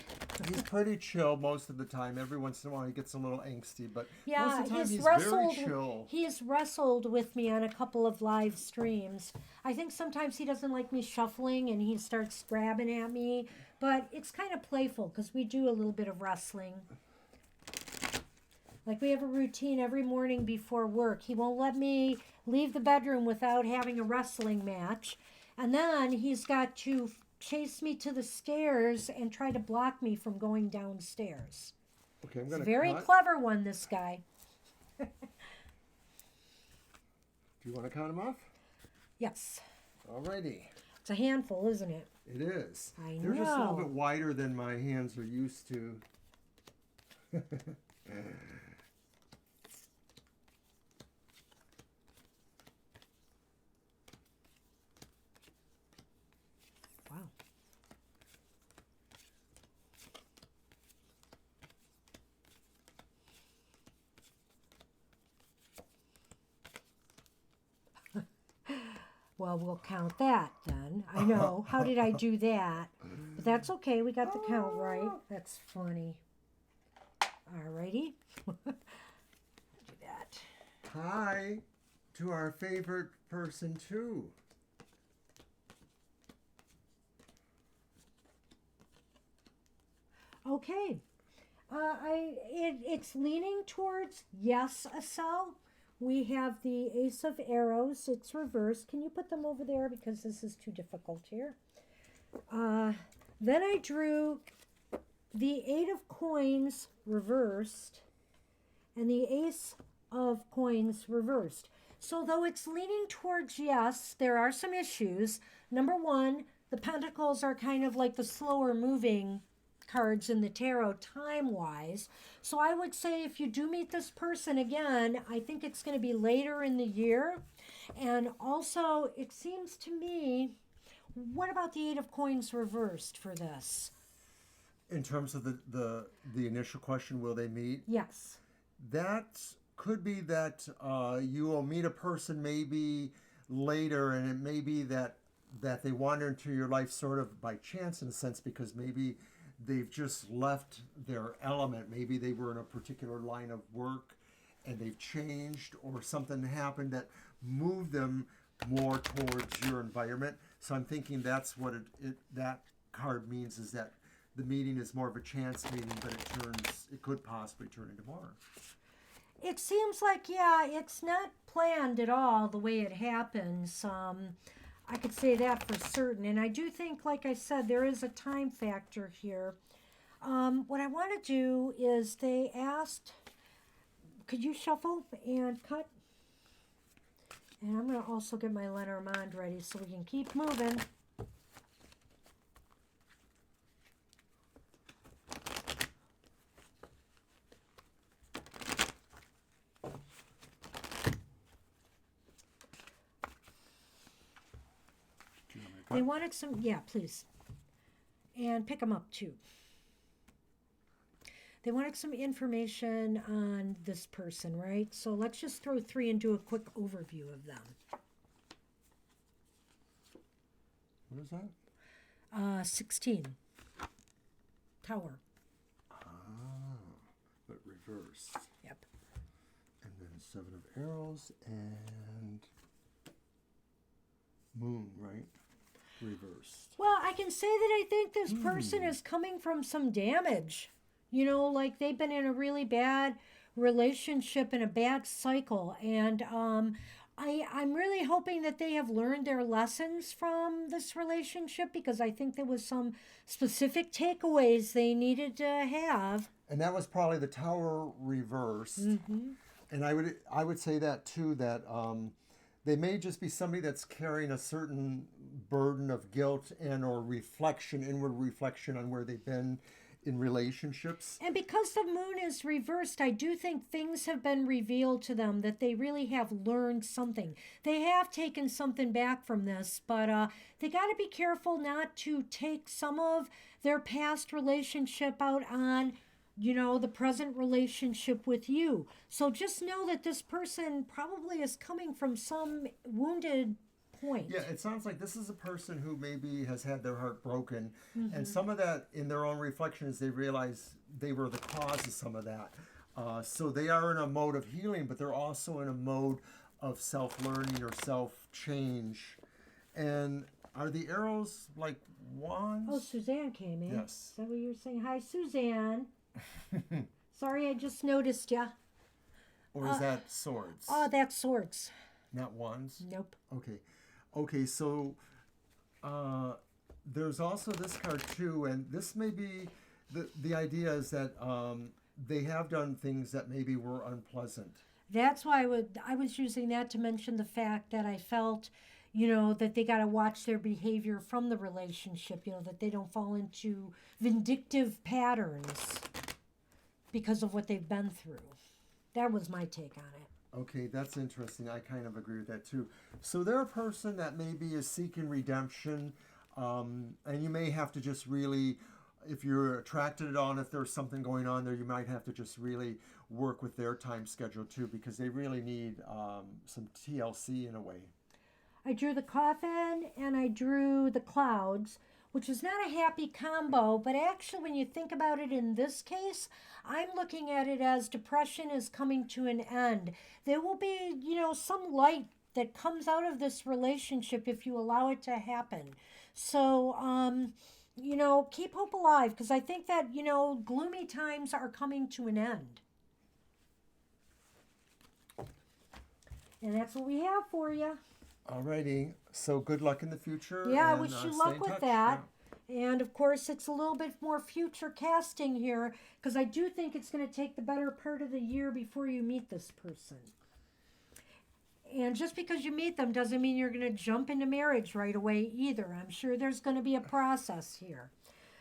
He's pretty chill most of the time. Every once in a while he gets a little angsty, but Yeah, most of the time he's wrestled. very chill. He's wrestled with me on a couple of live streams. I think sometimes he doesn't like me shuffling and he starts grabbing at me, but it's kind of playful because we do a little bit of wrestling. Like we have a routine every morning before work. He won't let me leave the bedroom without having a wrestling match, and then he's got to chase me to the stairs and try to block me from going downstairs. Okay, I'm He's gonna a very cut. clever one, this guy. Do you want to count him off? Yes. Alrighty. It's a handful, isn't it? It is. I They're just a little know. bit wider than my hands are used to. Wow. Well, we'll count that then. I know. How did I do that? But that's okay. We got the count right. That's funny. Alrighty. Do that. Hi to our favorite person too. Okay. It's leaning towards yes, Asel. We have the Ace of Arrows. It's reversed. Can you put them over there because this is too difficult here? Then I drew the Eight of Coins reversed and the Ace of Coins reversed. So though it's leaning towards yes, there are some issues. Number one, the Pentacles are kind of like the slower moving cards in the tarot time-wise. So I would say if you do meet this person again, I think it's going to be later in the year. And also, it seems to me, what about the Eight of Coins reversed for this? In terms of the initial question, will they meet? Yes. That could be that you will meet a person maybe later, and it may be that they wander into your life sort of by chance in a sense, because maybe they've just left their element. Maybe they were in a particular line of work and they've changed, or something happened that moved them more towards your environment. So I'm thinking that's what that card means, is that the meeting is more of a chance meeting, but it could possibly turn into more. It seems like, yeah, it's not planned at all the way it happens. I could say that for certain. And I do think, like I said, there is a time factor here. What I want to do is they asked, could you shuffle and cut? And I'm going to also get my Lenormand ready so we can keep moving. They wanted some, yeah, please. And pick them up too. They wanted some information on this person, right? So let's just throw three and do a quick overview of them. What is that? 16. Tower. But reversed. Yep. And then Seven of Arrows and Moon, right? Reversed. Well, I can say that I think this person is coming from some damage. You know, like they've been in a really bad relationship and a bad cycle. And I'm really hoping that they have learned their lessons from this relationship, because I think there was some specific takeaways they needed to have. And that was probably the Tower reversed. And I would say that too, that they may just be somebody that's carrying a certain burden of guilt and or reflection, inward reflection on where they've been in relationships. And because the moon is reversed, I do think things have been revealed to them, that they really have learned something. They have taken something back from this, but they got to be careful not to take some of their past relationship out on, the present relationship with you. So just know that this person probably is coming from some wounded point. Yeah, it sounds like this is a person who maybe has had their heart broken, and some of that in their own reflection is they realize they were the cause of some of that. So they are in a mode of healing, but they're also in a mode of self-learning or self-change. And are the arrows like wands? Oh, Suzanne came in. Yes. Is that what you're saying? Hi, Suzanne. Sorry, I just noticed ya. Or is that swords? Oh, that's swords. Not wands? Nope. Okay, so there's also this card too, and this may be, the idea is that they have done things that maybe were unpleasant. That's why I was using that to mention the fact that I felt, that they got to watch their behavior from the relationship, that they don't fall into vindictive patterns because of what they've been through. That was my take on it. Okay, that's interesting. I kind of agree with that too. So they're a person that maybe is seeking redemption, and you may have to just really, if you're attracted on, if there's something going on there, you might have to just really work with their time schedule too, because they really need some TLC in a way. I drew the coffin and I drew the clouds, which is not a happy combo, but actually when you think about it in this case, I'm looking at it as depression is coming to an end. There will be, some light that comes out of this relationship if you allow it to happen. So, keep hope alive, because I think that, gloomy times are coming to an end. And that's what we have for you. Alrighty, so good luck in the future. Yeah, I and, wish you stay luck in with touch. that. Yeah. And of course, it's a little bit more future casting here, because I do think it's going to take the better part of the year before you meet this person. And just because you meet them doesn't mean you're going to jump into marriage right away either. I'm sure there's going to be a process here.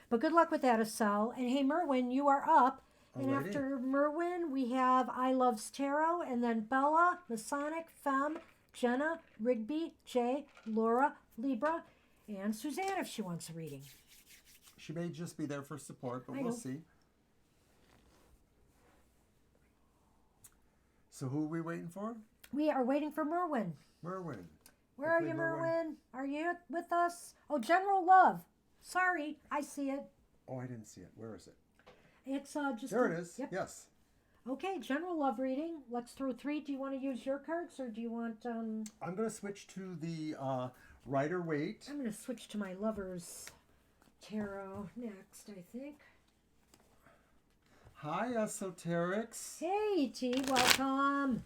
But good luck with that, Estelle. And hey, Merwin, you are up. And Alrighty. after Merwin, we have I Loves Tarot, and then Bella, Masonic, Femme, Jenna, Rigby, Jay, Laura, Libra, and Suzanne if she wants a reading. She may just be there for support, but I we'll know. see. So who are we waiting for? We are waiting for Merwin. Merwin. Where are Okay, you, Merwin. Merwin? Are you with us? Oh, General Love. Sorry, I see it. Oh, I didn't see it. Where is it? It's just... There it is. Yep. Yes. Okay, General Love reading. Let's throw 3. Do you want to use your cards, or do you want... I'm going to switch to the Rider-Waite. I'm going to switch to my Lover's Tarot next, I think. Hi, Esoterics. Hey, T, welcome.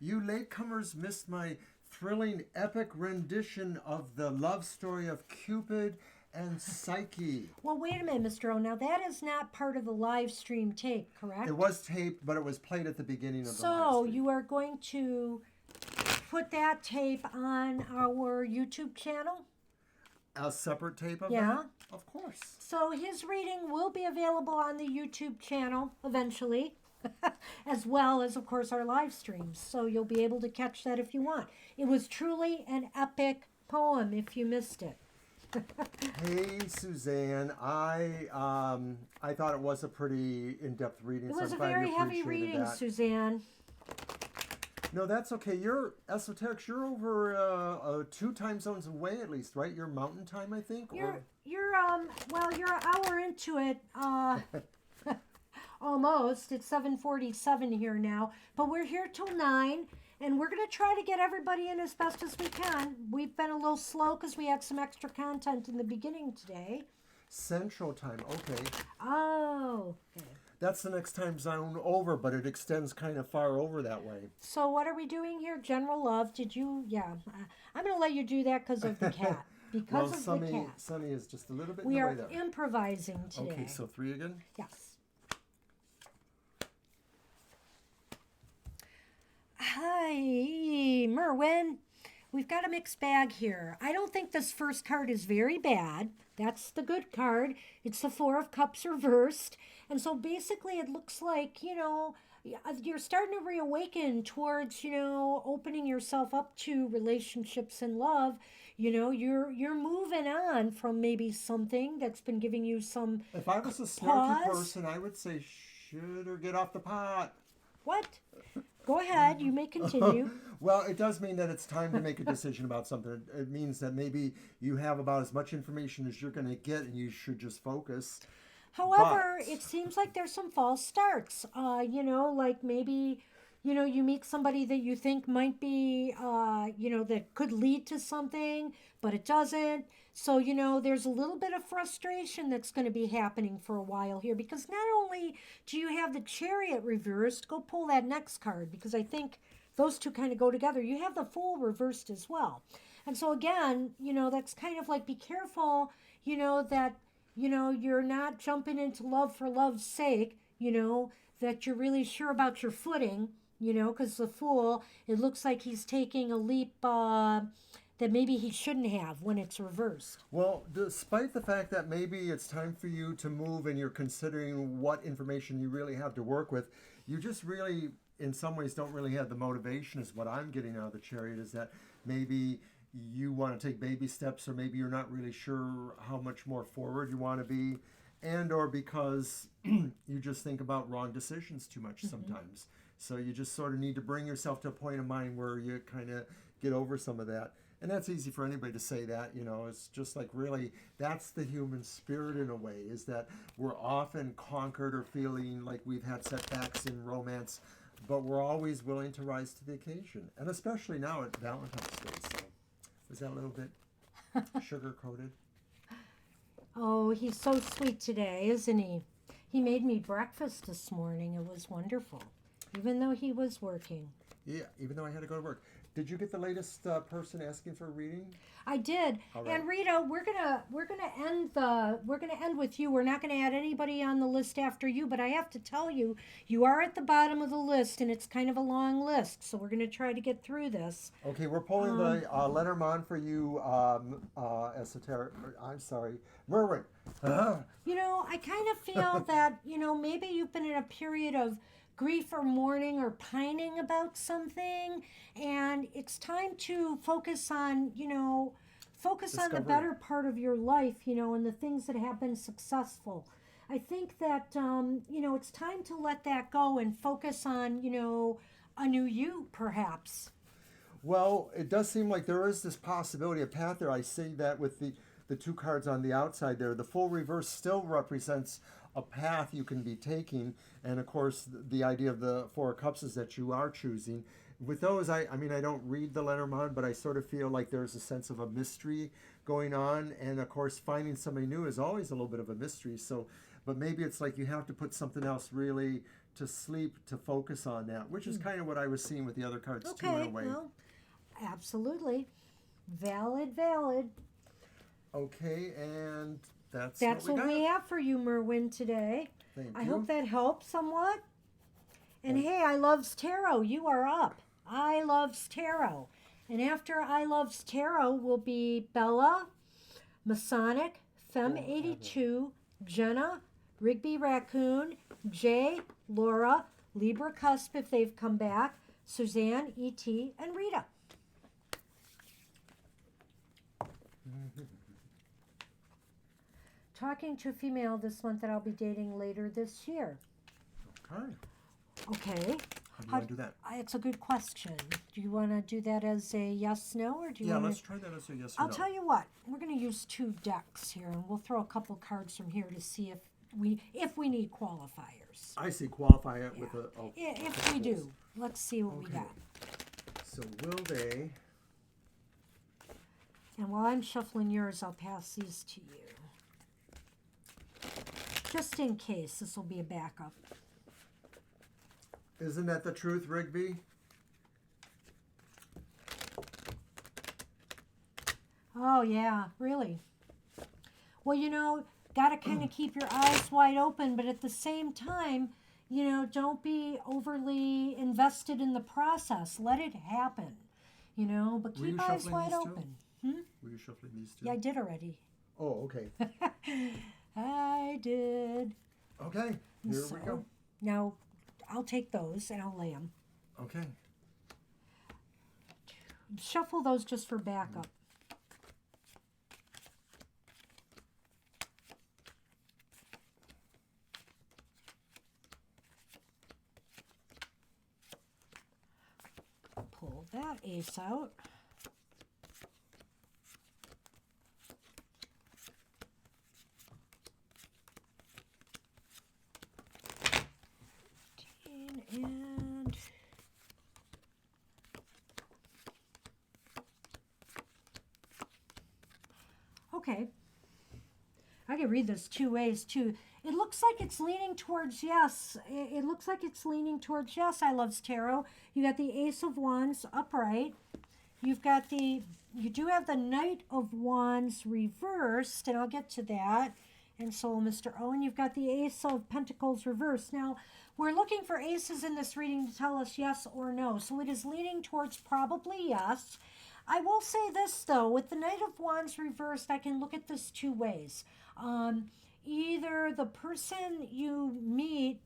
You latecomers missed my thrilling epic rendition of the love story of Cupid and Psyche. Well, wait a minute, Mr. O. Now, that is not part of the live stream tape, correct? It was taped, but it was played at the beginning of the live So, stream. you are going to put that tape on our YouTube channel? A separate tape of Yeah. that? Of course. So, his reading will be available on the YouTube channel eventually, as well as, of course, our live streams. So, you'll be able to catch that if you want. It was truly an epic poem if you missed it. Hey, Suzanne. I thought it was a pretty in-depth reading. It so was I'm a glad very you heavy appreciated reading, that. Suzanne. No, that's okay. You're Esoterics. You're over 2 time zones away at least, right? You're Mountain Time, I think. You're an hour into it. Almost. It's 7:47 here now, but we're here till 9, and we're gonna try to get everybody in as best as we can. We've been a little slow because we had some extra content in the beginning today. Central Time. Okay. Oh. Okay. That's the next time zone over, but it extends kind of far over that way. So what are we doing here, General Love? Did you? Yeah. I'm gonna let you do that because of the cat. Because well, of the cat. Sunny is just a little bit We in the are way there. improvising today. Okay, so 3 again. Yes. Okay, Merwin, we've got a mixed bag here. I don't think this first card is very bad. That's the good card. It's the Four of Cups reversed. And so basically it looks like, you're starting to reawaken towards, opening yourself up to relationships and love. You're moving on from maybe something that's been giving you some If I was a snarky pause. person, I would say, shoot or get off the pot. What? Go ahead, you may continue. Well, it does mean that it's time to make a decision about something. It means that maybe you have about as much information as you're going to get and you should just focus. However, But- it seems like there's some false starts. Like maybe, you meet somebody that you think might be, that could lead to something, but it doesn't. So, there's a little bit of frustration that's going to be happening for a while here because not only do you have the Chariot reversed, go pull that next card because I think those two kind of go together. You have the Fool reversed as well. And so, again, that's kind of like be careful, that you're not jumping into love for love's sake, that you're really sure about your footing, because the Fool, it looks like he's taking a leap that maybe he shouldn't have when it's reversed. Well, despite the fact that maybe it's time for you to move and you're considering what information you really have to work with, you just really, in some ways, don't really have the motivation, is what I'm getting out of the Chariot, is that maybe you want to take baby steps, or maybe you're not really sure how much more forward you want to be, and or because you just think about wrong decisions too much sometimes. So you just sort of need to bring yourself to a point of mind where you kind of get over some of that. And that's easy for anybody to say that, it's just like really, that's the human spirit in a way, is that we're often conquered or feeling like we've had setbacks in romance, but we're always willing to rise to the occasion. And especially now at Valentine's Day. So was that a little bit sugar-coated? Oh, he's so sweet today, isn't he? He made me breakfast this morning. It was wonderful, even though he was working. Yeah, even though I had to go to work. Did you get the latest person asking for a reading? I did. All right. And Rita, we're gonna end with you. We're not gonna add anybody on the list after you, but I have to tell you, you are at the bottom of the list, and it's kind of a long list. So we're gonna try to get through this. Okay, we're pulling the Lenormand for you, esoteric. I'm sorry, Merwin. I kind of feel that maybe you've been in a period of grief or mourning or pining about something, and it's time to focus on the Discovery. better part of your life, and the things that have been successful. I think that it's time to let that go and focus on a new you, perhaps. Well, it does seem like there is this possibility, a path there. I see that with the two cards on the outside there. The Full reverse still represents a path you can be taking, and of course the idea of the Four of Cups is that you are choosing. With those, I mean, I don't read the Lenormand, but I sort of feel like there's a sense of a mystery going on, and of course finding somebody new is always a little bit of a mystery. So, but maybe it's like you have to put something else really to sleep to focus on that, which is kind of what I was seeing with the other cards too, in a way. Well, absolutely. Valid. Okay, and that's what we have for you, Merwin, today. Thank I you. hope that helps somewhat. And hey, I Loves Tarot, you are up. I Loves Tarot. And after I Loves Tarot will be Bella, Masonic, Femme82, Jenna, Rigby Raccoon, Jay, Laura, Libra Cusp if they've come back, Suzanne, E.T., and Rita. Talking to a female this month that I'll be dating later this year. Okay. Okay. How do you want to do that? It's a good question. Do you want to do that as a yes, no, or do you Yeah, want let's to... try that as a yes or I'll no. tell you what. We're going to use 2 decks here, and we'll throw a couple cards from here to see if we need qualifiers. I see qualify it with a... If we do, let's see what we Okay. got. So will they... And while I'm shuffling yours, I'll pass these to you. Just in case, this will be a backup. Isn't that the truth, Rigby? Oh, yeah, really. Well, got to kind of keep your eyes wide open, but at the same time, don't be overly invested in the process. Let it happen, but Were you keep eyes shuffling wide these two? open. Were you shuffling these two? Yeah, I did already. Oh, okay. I did. Okay, here we go. Now, I'll take those and I'll lay them. Okay. Shuffle those just for backup. Pull that ace out. And okay, I can read this two ways too. It looks like it's leaning towards yes. It looks like it's leaning towards yes. I loves tarot. You got the Ace of Wands upright. You do have the Knight of Wands reversed, and I'll get to that. And so, Mr. Owen, you've got the Ace of Pentacles reversed. Now, we're looking for aces in this reading to tell us yes or no. So it is leaning towards probably yes. I will say this, though. With the Knight of Wands reversed, I can look at this two ways. Either the person you meet,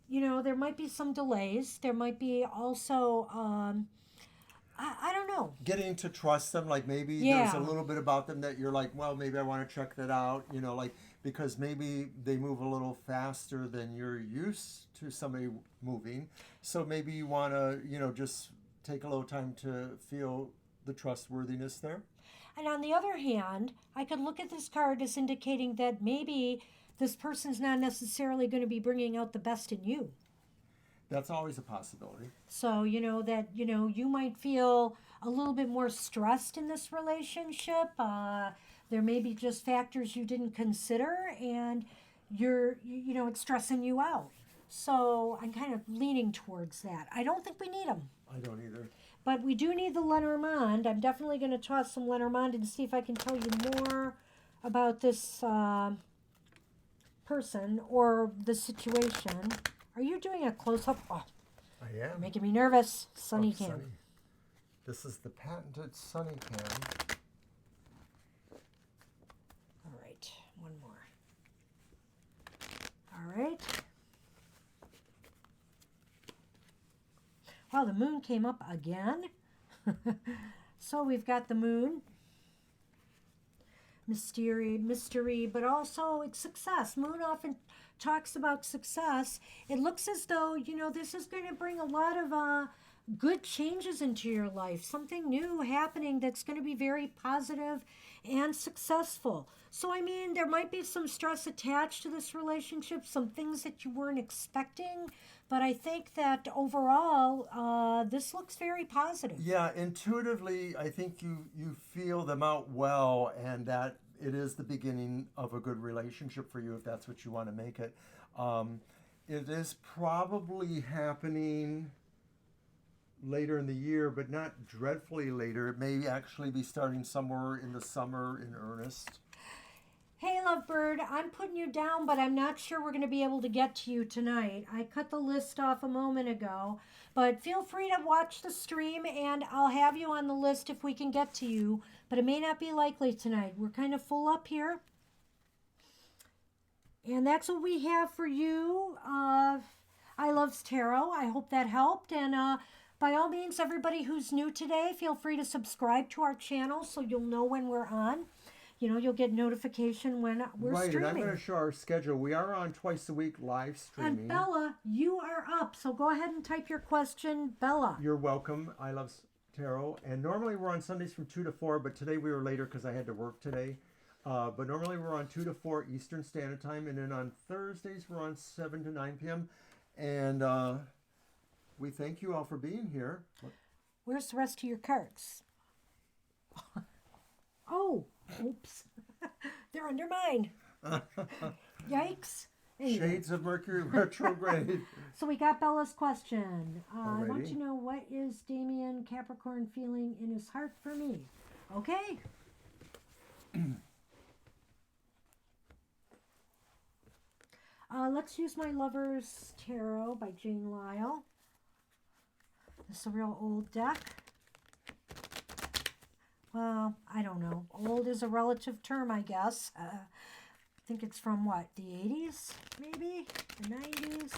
there might be some delays. There might be also, I don't know. Getting to trust them, like maybe Yeah. there's a little bit about them that you're like, well, maybe I want to check that out, like because maybe they move a little faster than you're used to somebody moving. So maybe you want to, just take a little time to feel the trustworthiness there. And on the other hand, I could look at this card as indicating that maybe this person's not necessarily going to be bringing out the best in you. That's always a possibility. So, you might feel a little bit more stressed in this relationship. There may be just factors you didn't consider, and it's stressing you out. So I'm kind of leaning towards that. I don't think we need them. I don't either. But we do need the Lenormand. I'm definitely going to toss some Lenormand and see if I can tell you more about this person or the situation. Are you doing a close-up? Oh, I am. making me nervous. Sunny cam. Sunny. This is the patented Sunny cam. All right, one more. All right. Wow, the moon came up again. So we've got the moon. Mystery, but also it's success. Moon often talks about success. It looks as though, this is going to bring a lot of good changes into your life. Something new happening that's going to be very positive and successful. So, there might be some stress attached to this relationship, some things that you weren't expecting. But I think that overall, this looks very positive. Yeah, intuitively, I think you feel them out well, and that it is the beginning of a good relationship for you if that's what you want to make it. It is probably happening later in the year, but not dreadfully later. It may actually be starting somewhere in the summer in earnest. Hey, Lovebird, I'm putting you down, but I'm not sure we're going to be able to get to you tonight. I cut the list off a moment ago, but feel free to watch the stream, and I'll have you on the list if we can get to you, but it may not be likely tonight. We're kind of full up here. And that's what we have for you. I Loves Tarot. I hope that helped, and by all means, everybody who's new today, feel free to subscribe to our channel so you'll know when we're on. You'll get notification when we're right, streaming. And I'm going to show our schedule. We are on twice a week live streaming. And Bella, you are up, so go ahead and type your question, Bella. You're welcome. I Love Tarot. And normally we're on Sundays from 2 to 4, but today we were later because I had to work today. But normally we're on 2 to 4 Eastern Standard Time, and then on Thursdays we're on 7 to 9 p.m. And we thank you all for being here. Where's the rest of your cards? Oh, oops. They're under mine. Yikes. Anyway. Shades of Mercury retrograde. So we got Bella's question. I want Alrighty. to know, what is Damien Capricorn feeling in his heart for me? Okay. Let's let's use my Lover's Tarot by Jane Lyle. This is a real old deck. Well, I don't know. Old is a relative term, I guess. I think it's from what, the 80s, maybe? The 90s?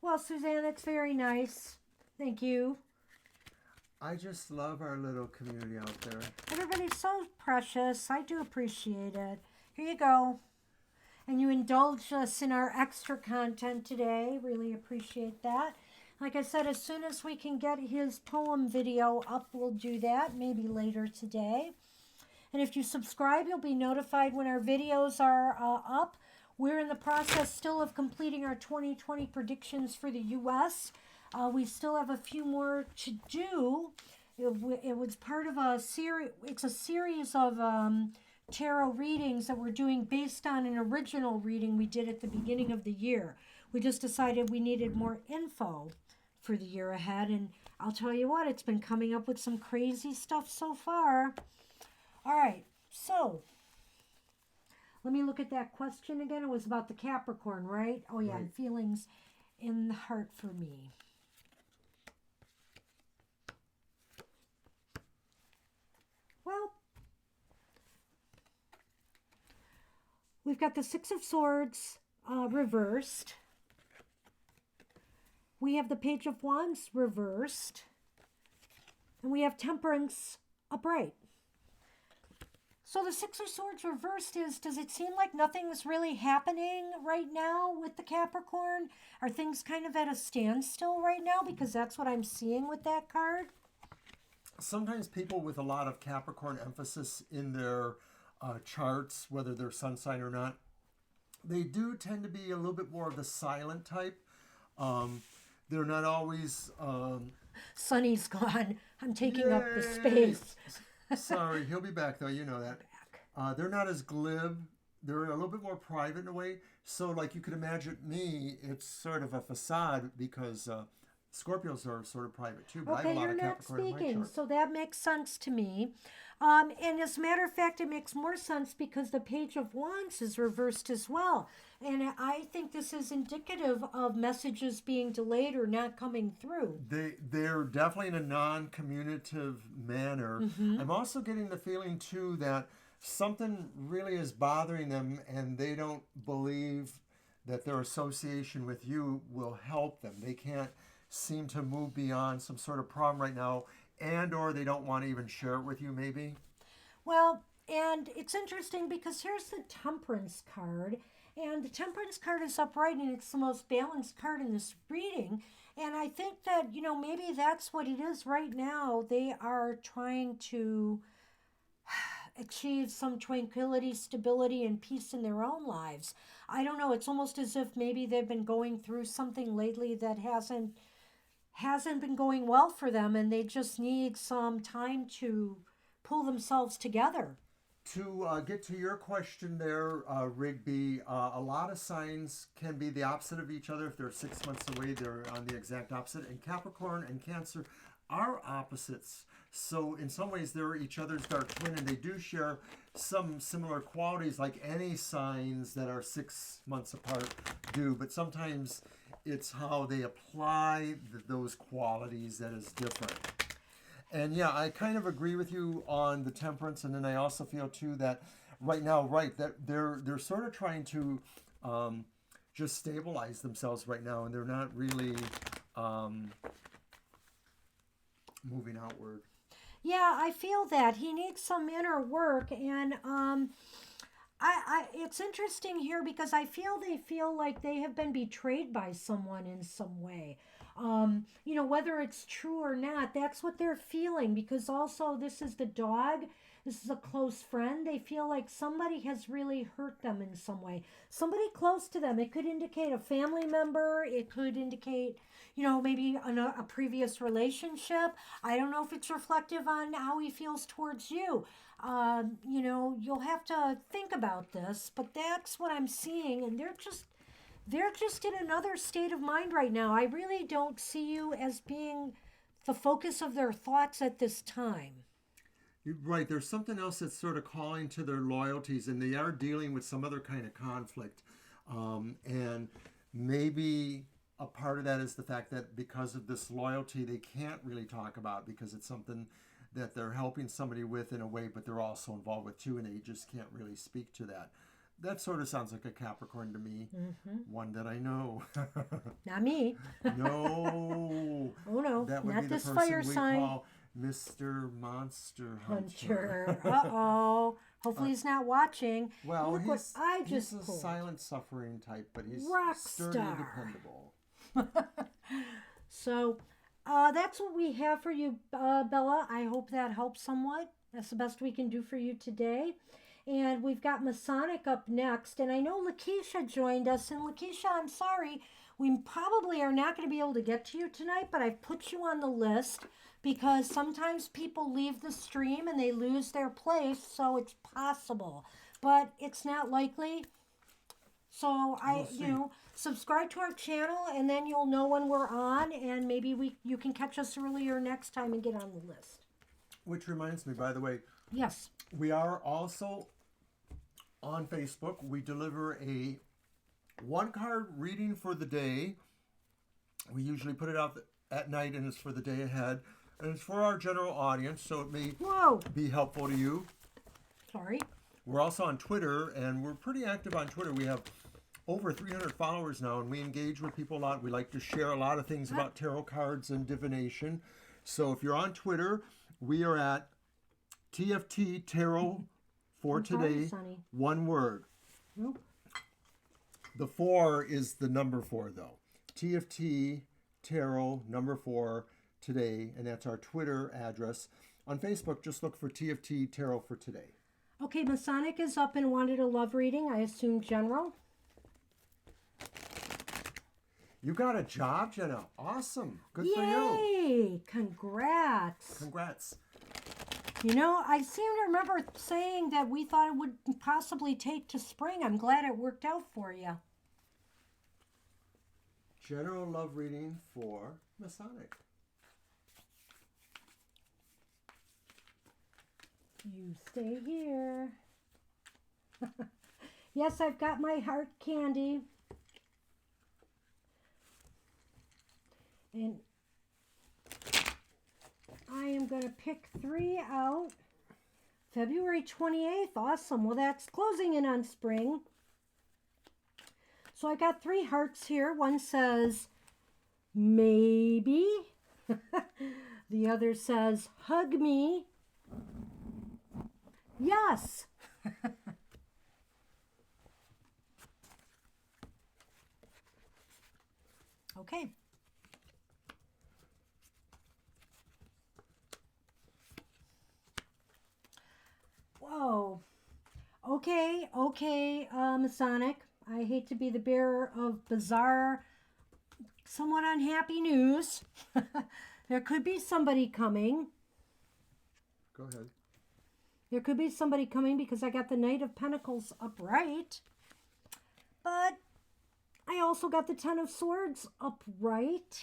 Well, Suzanne, that's very nice. Thank you. I just love our little community out there. Everybody's so precious. I do appreciate it. Here you go. And you indulge us in our extra content today. Really appreciate that. Like I said, as soon as we can get his poem video up, we'll do that. Maybe later today. And if you subscribe, you'll be notified when our videos are up. We're in the process still of completing our 2020 predictions for the U.S. We still have a few more to do. It was part of a series. It's a series of tarot readings that we're doing based on an original reading we did at the beginning of the year. We just decided we needed more info for the year ahead. And I'll tell you what, it's been coming up with some crazy stuff so far. All right, so let me look at that question again. It was about the Capricorn, right? Oh, yeah, Right. feelings in the heart for me. Well, we've got the Six of Swords reversed. We have the Page of Wands reversed. And we have Temperance upright. So the Six of Swords reversed is, does it seem like nothing's really happening right now with the Capricorn? Are things kind of at a standstill right now? Because that's what I'm seeing with that card. Sometimes people with a lot of Capricorn emphasis in their charts, whether they're sun sign or not, they do tend to be a little bit more of the silent type. They're not always... Sunny's gone. I'm taking up the Yay! space. Sorry, he'll be back though, you know that. They're not as glib. They're a little bit more private in a way. So like you could imagine me, it's sort of a facade because Scorpios are sort of private too. But I have Okay, a lot you're of not Capricorn in my speaking, chart. so that makes sense to me. And as a matter of fact, it makes more sense because the Page of Wands is reversed as well. And I think this is indicative of messages being delayed or not coming through. They're definitely in a non-communicative manner. I'm also getting the feeling too that something really is bothering them and they don't believe that their association with you will help them. They can't seem to move beyond some sort of problem right now, and or they don't want to even share it with you maybe. Well, and it's interesting because here's the Temperance card. And the Temperance card is upright and it's the most balanced card in this reading. And I think that, maybe that's what it is right now. They are trying to achieve some tranquility, stability, and peace in their own lives. I don't know. It's almost as if maybe they've been going through something lately that hasn't been going well for them, and they just need some time to pull themselves together. To get to your question there, Rigby, a lot of signs can be the opposite of each other. If they're 6 months away, they're on the exact opposite. And Capricorn and Cancer are opposites. So in some ways, they're each other's dark twin, and they do share some similar qualities like any signs that are 6 months apart do. But sometimes it's how they apply those qualities that is different. And yeah, I kind of agree with you on the Temperance, and then I also feel too that right now, that they're sort of trying to just stabilize themselves right now, and they're not really moving outward. Yeah, I feel that he needs some inner work, and it's interesting here because I feel they feel like they have been betrayed by someone in some way. Whether it's true or not, that's what they're feeling, because also this is the dog. This is a close friend. They feel like somebody has really hurt them in some way. Somebody close to them. It could indicate a family member. It could indicate, maybe a previous relationship. I don't know if it's reflective on how he feels towards you. You'll have to think about this, but that's what I'm seeing, and they're just in another state of mind right now. I really don't see you as being the focus of their thoughts at this time. You're right. There's something else that's sort of calling to their loyalties, and they are dealing with some other kind of conflict. And maybe a part of that is the fact that because of this loyalty, they can't really talk about, because it's something that they're helping somebody with in a way, but they're also involved with too, and they just can't really speak to that. That sort of sounds like a Capricorn to me. One that I know. Not me. No. Oh no, That would not be the this person fire we sign. call Mr. Monster Hunter. Uh-oh. Hopefully he's not watching. Well, Look what I just he's a pulled. silent suffering type, but he's Rock sturdy and star. dependable. So that's what we have for you, Bella. I hope that helps somewhat. That's the best we can do for you today. And we've got Masonic up next. And I know Lakeisha joined us. And Lakeisha, I'm sorry, we probably are not going to be able to get to you tonight, but I've put you on the list because sometimes people leave the stream and they lose their place, so it's possible. But it's not likely. So subscribe to our channel, and then you'll know when we're on, and maybe you can catch us earlier next time and get on the list. Which reminds me, by the way, Yes. we are also on Facebook. We deliver a one-card reading for the day. We usually put it out at night, and it's for the day ahead. And it's for our general audience, so it may be helpful to you. Sorry. We're also on Twitter, and we're pretty active on Twitter. We have over 300 followers now, and we engage with people a lot. We like to share a lot of things about tarot cards and divination. So if you're on Twitter, we are at TFT Tarot for today. Sonny. One word. Nope. The 4 is the number 4, though. TFT Tarot number 4 today, and that's our Twitter address. On Facebook, just look for TFT Tarot for today. Okay, Masonic is up and wanted a love reading. I assume general. You got a job, Jenna. Awesome. Good for you. Yay! Congrats. Congrats. I seem to remember saying that we thought it would possibly take to spring. I'm glad it worked out for you. General love reading for Masonic. You stay here. Yes, I've got my heart candy. And I am going to pick 3 out. February 28th. Awesome. Well, that's closing in on spring. So I got 3 hearts here. One says, maybe. The other says, hug me. Yes. Okay. Whoa. Okay, Masonic. I hate to be the bearer of bizarre, somewhat unhappy news. There could be somebody coming. Go ahead. There could be somebody coming because I got the Knight of Pentacles upright. But I also got the Ten of Swords upright.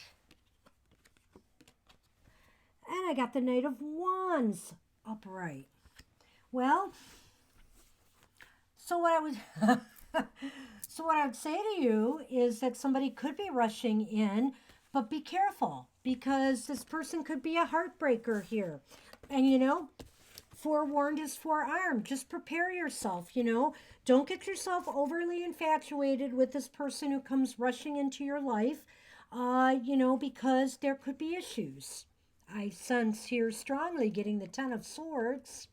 And I got the Knight of Wands upright. Well, so what I would say to you is that somebody could be rushing in, but be careful because this person could be a heartbreaker here. And forewarned is forearmed. Just prepare yourself, Don't get yourself overly infatuated with this person who comes rushing into your life, because there could be issues. I sense here strongly getting the Ten of Swords.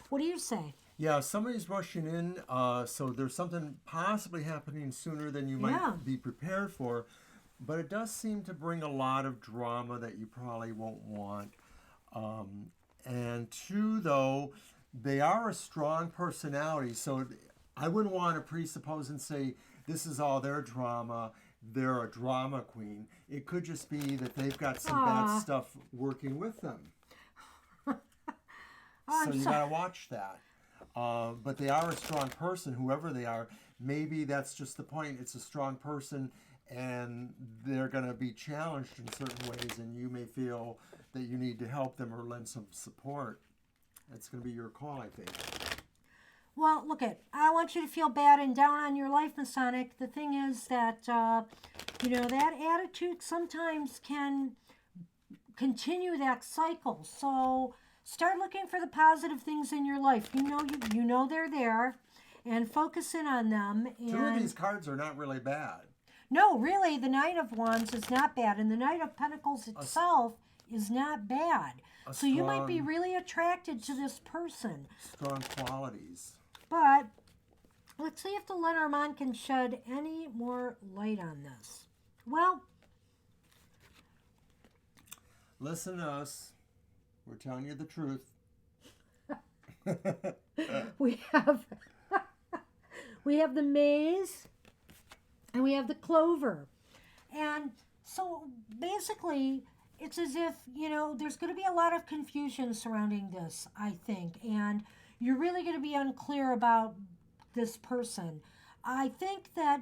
What do you say? Yeah, somebody's rushing in, so there's something possibly happening sooner than you might be prepared for. but it does seem to bring a lot of drama that you probably won't want. And two, though, they are a strong personality, so I wouldn't want to presuppose and say this is all their drama. They're a drama queen. It could just be that they've got some bad stuff working with them. So you got to watch that. But they are a strong person, whoever they are. Maybe that's just the point. It's a strong person, and they're going to be challenged in certain ways, and you may feel that you need to help them or lend some support. That's going to be your call, I think. Well, look I want you to feel bad and down on your life, Masonic. The thing is that, that attitude sometimes can continue that cycle. So start looking for the positive things in your life. You know they're there, and focus in on them. And 2 of these cards are not really bad. no, really, the Knight of Wands is not bad, and the Knight of Pentacles itself is not bad. So you might be really attracted to this person. Strong qualities. But let's see if the Lenormand can shed any more light on this. Well, listen to us. We're telling you the truth. we have we have the maze and we have the clover. And so basically it's as if, there's going to be a lot of confusion surrounding this, I think. And you're really going to be unclear about this person. I think that,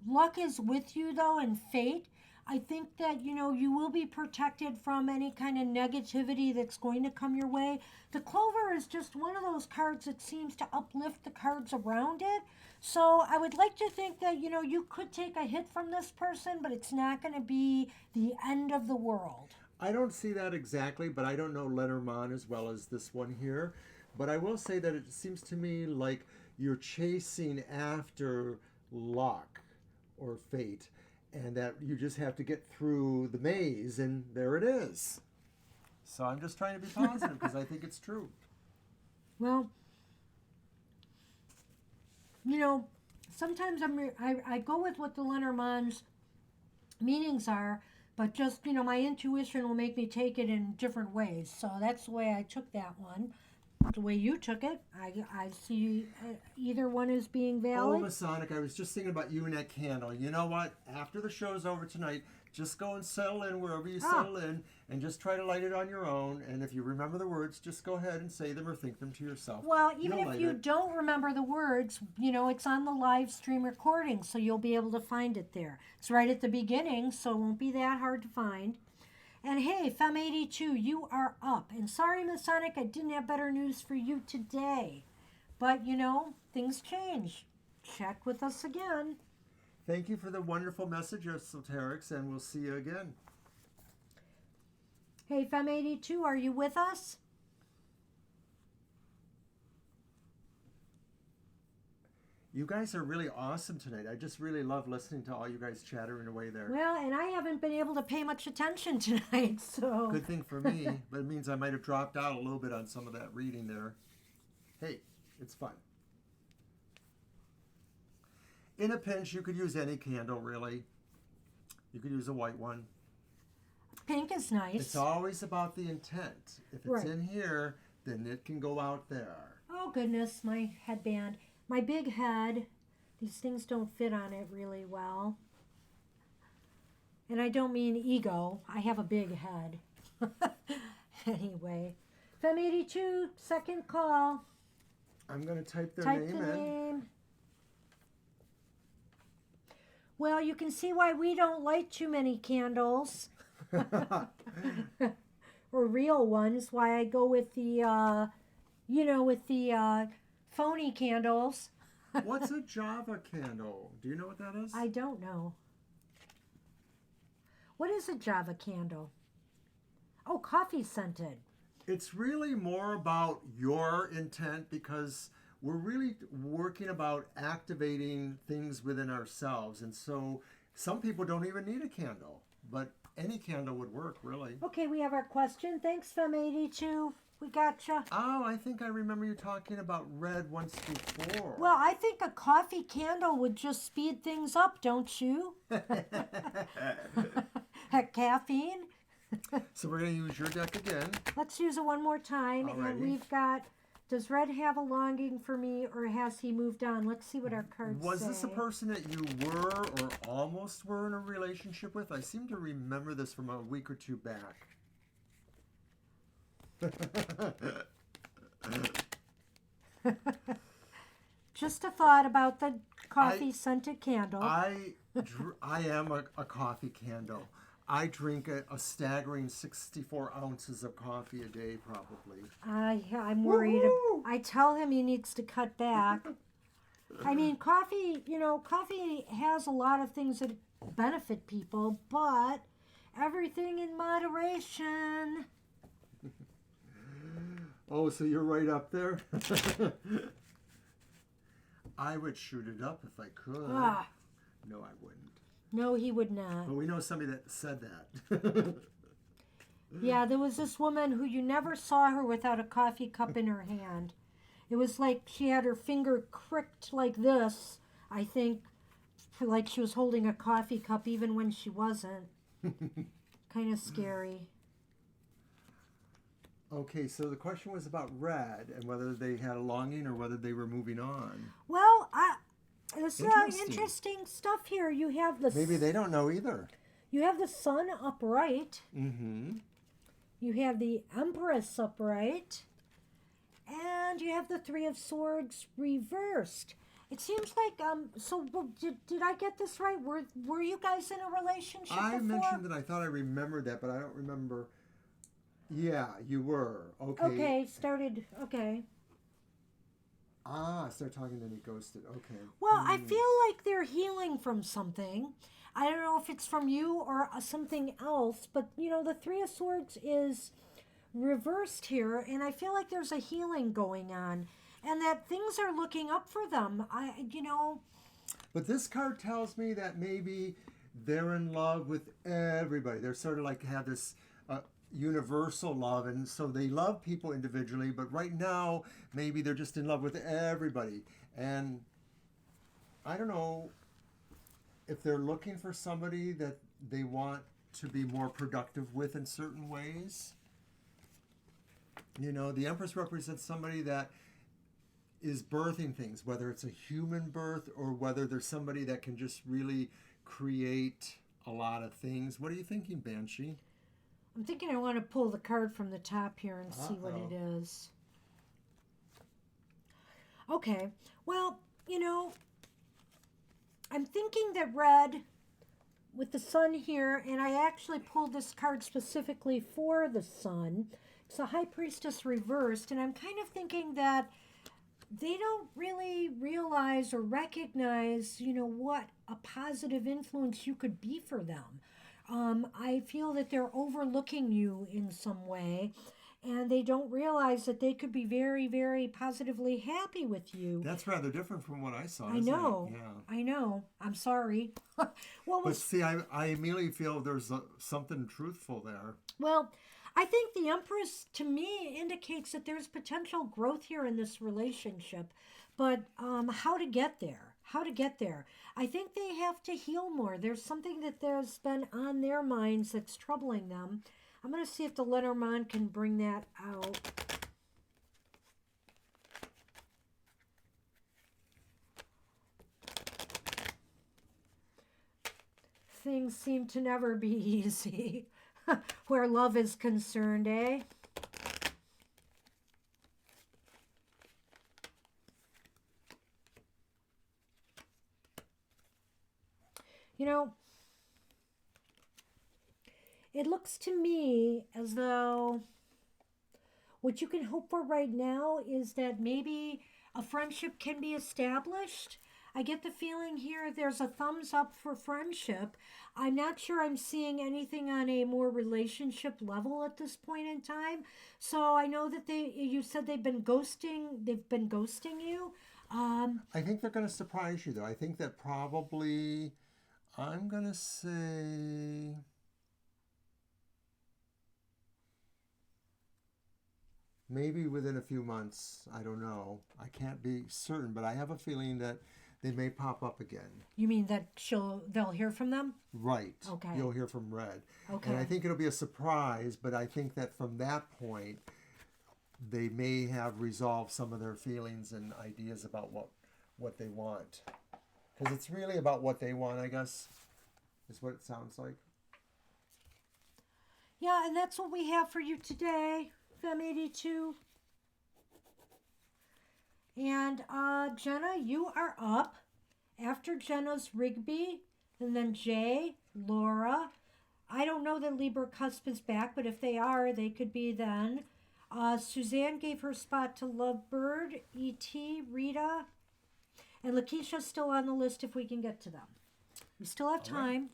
luck is with you, though, and fate. I think that, you will be protected from any kind of negativity that's going to come your way. The clover is just one of those cards that seems to uplift the cards around it. So I would like to think that, you could take a hit from this person, but it's not going to be the end of the world. I don't see that exactly, but I don't know Lenormand as well as this one here. But I will say that it seems to me like you're chasing after luck or fate, and that you just have to get through the maze, and there it is. So I'm just trying to be positive because I think it's true. Well, sometimes I go with what the Lenormand's meanings are, but just, my intuition will make me take it in different ways. So that's the way I took that one. The way you took it, I see either one as being valid. Oh, Masonic, I was just thinking about you and that candle. You know what? After the show's over tonight, just go and settle in wherever you settle in, and just try to light it on your own. And if you remember the words, just go ahead and say them or think them to yourself. Well, even if you don't remember the words, it's on the live stream recording, so you'll be able to find it there. It's right at the beginning, so it won't be that hard to find. And hey, Fem82, you are up. And sorry, Masonic, I didn't have better news for you today. But, things change. Check with us again. Thank you for the wonderful message, Esoterics, and we'll see you again. Hey, Fem82, are you with us? You guys are really awesome tonight. I just really love listening to all you guys chattering away there. Well, and I haven't been able to pay much attention tonight, so... Good thing for me, but it means I might have dropped out a little bit on some of that reading there. Hey, it's fun. In a pinch, you could use any candle, really. You could use a white one. Pink is nice. It's always about the intent. If it's in here, then it can go out there. Oh, goodness, my headband. My big head, these things don't fit on it really well. And I don't mean ego. I have a big head. Anyway, Fem82, second call. I'm going to type their Type name the in. name. Well, you can see why we don't light too many candles. Or real ones. Why I go with the, phony candles. What's a Java candle? Do you know what that is? I don't know. What is a Java candle? Oh, coffee scented. It's really more about your intent because we're really working about activating things within ourselves. And so some people don't even need a candle, but any candle would work, really. Okay, we have our question. Thanks, Fem82. We gotcha. Oh, I think I remember you talking about red once before. Well, I think a coffee candle would just speed things up, don't you? Caffeine. So we're going to use your deck again. Let's use it one more time. Alrighty. And we've got, does Red have a longing for me or has he moved on? Let's see what our cards say. Was this a person that you were or almost were in a relationship with? I seem to remember this from a week or two back. Just a thought about the coffee scented candle. I am a coffee candle. I drink a staggering 64 ounces of coffee a day, probably. I'm worried. I tell him he needs to cut back. I mean, coffee, coffee has a lot of things that benefit people, but everything in moderation. Oh, so you're right up there? I would shoot it up if I could. Ah, No, I wouldn't. no, he would not. But we know somebody that said that. Yeah, there was this woman who you never saw her without a coffee cup in her hand. It was like she had her finger cricked like this, I think, like she was holding a coffee cup even when she wasn't. Kind of scary. Okay, so the question was about red and whether they had a longing or whether they were moving on. Well, there's Interesting. interesting stuff here. You have the Maybe they don't know either. You have the sun upright. Mm-hmm. You have the Empress upright. And you have the Three of Swords reversed. It seems like, did I get this right? Were you guys in a relationship I before? mentioned that I thought I remembered that, but I don't remember. Yeah, you were. Okay. Okay, okay. Ah, start talking, then he ghosted. Okay. Well, I feel like they're healing from something. I don't know if it's from you or something else, but, the Three of Swords is reversed here, and I feel like there's a healing going on, and that things are looking up for them. But this card tells me that maybe they're in love with everybody. They're sort of like have this universal love, and so they love people individually, but right now maybe they're just in love with everybody. And I don't know if they're looking for somebody that they want to be more productive with in certain ways. The Empress represents somebody that is birthing things, whether it's a human birth or whether there's somebody that can just really create a lot of things. What are you thinking, Banshee? I'm thinking I want to pull the card from the top here and see what it is. Okay, well, I'm thinking that red with the sun here, and I actually pulled this card specifically for the sun. It's the High Priestess reversed, and I'm kind of thinking that they don't really realize or recognize, what a positive influence you could be for them. I feel that they're overlooking you in some way, and they don't realize that they could be very, very positively happy with you. That's rather different from what I saw. I know. Isn't it? Yeah. I know. I'm sorry. But see, I immediately feel there's something truthful there. Well, I think the Empress, to me, indicates that there's potential growth here in this relationship. But how to get there? I think they have to heal more. There's something that there's been on their minds that's troubling them. I'm going to see if the Lenormand can bring that out. Things seem to never be easy where love is concerned, eh? It looks to me as though what you can hope for right now is that maybe a friendship can be established. I get the feeling here there's a thumbs up for friendship. I'm not sure I'm seeing anything on a more relationship level at this point in time. So I know that you said they've been ghosting you. I think they're going to surprise you, though. I think that probably, I'm going to say, maybe within a few months. I don't know. I can't be certain, but I have a feeling that they may pop up again. You mean that they'll hear from them? Right. Okay. You'll hear from Red. Okay. And I think it'll be a surprise, but I think that from that point, they may have resolved some of their feelings and ideas about what they want. Because it's really about what they want, I guess, is what it sounds like. Yeah, and that's what we have for you today, Fem82. And Jenna, you are up. After Jenna's Rigby, and then Jay, Laura. I don't know that Libra Cusp is back, but if they are, they could be then. Suzanne gave her spot to Lovebird, E.T., Rita, and Lakeisha's still on the list if we can get to them. We still have time.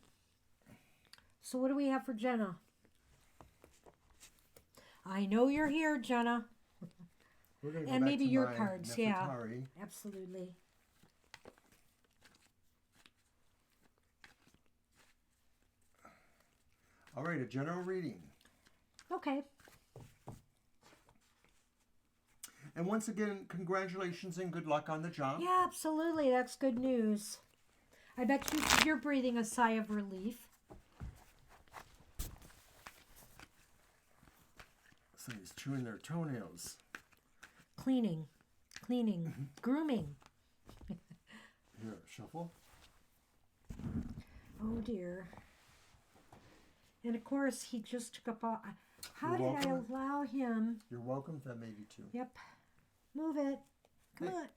So what do we have for Jenna? I know you're here, Jenna. We're gonna go And back maybe to your my cards, yeah. Nefertari. Absolutely. All right, a general reading. Okay. And once again, congratulations and good luck on the job. Yeah, absolutely. That's good news. I bet you're breathing a sigh of relief. Somebody's chewing their toenails. Cleaning, grooming. Here, shuffle. Oh dear. And of course, he just took up all. How You're did I welcome. allow him? You're welcome, Fem82. Yep. Move it. Come Hey. on.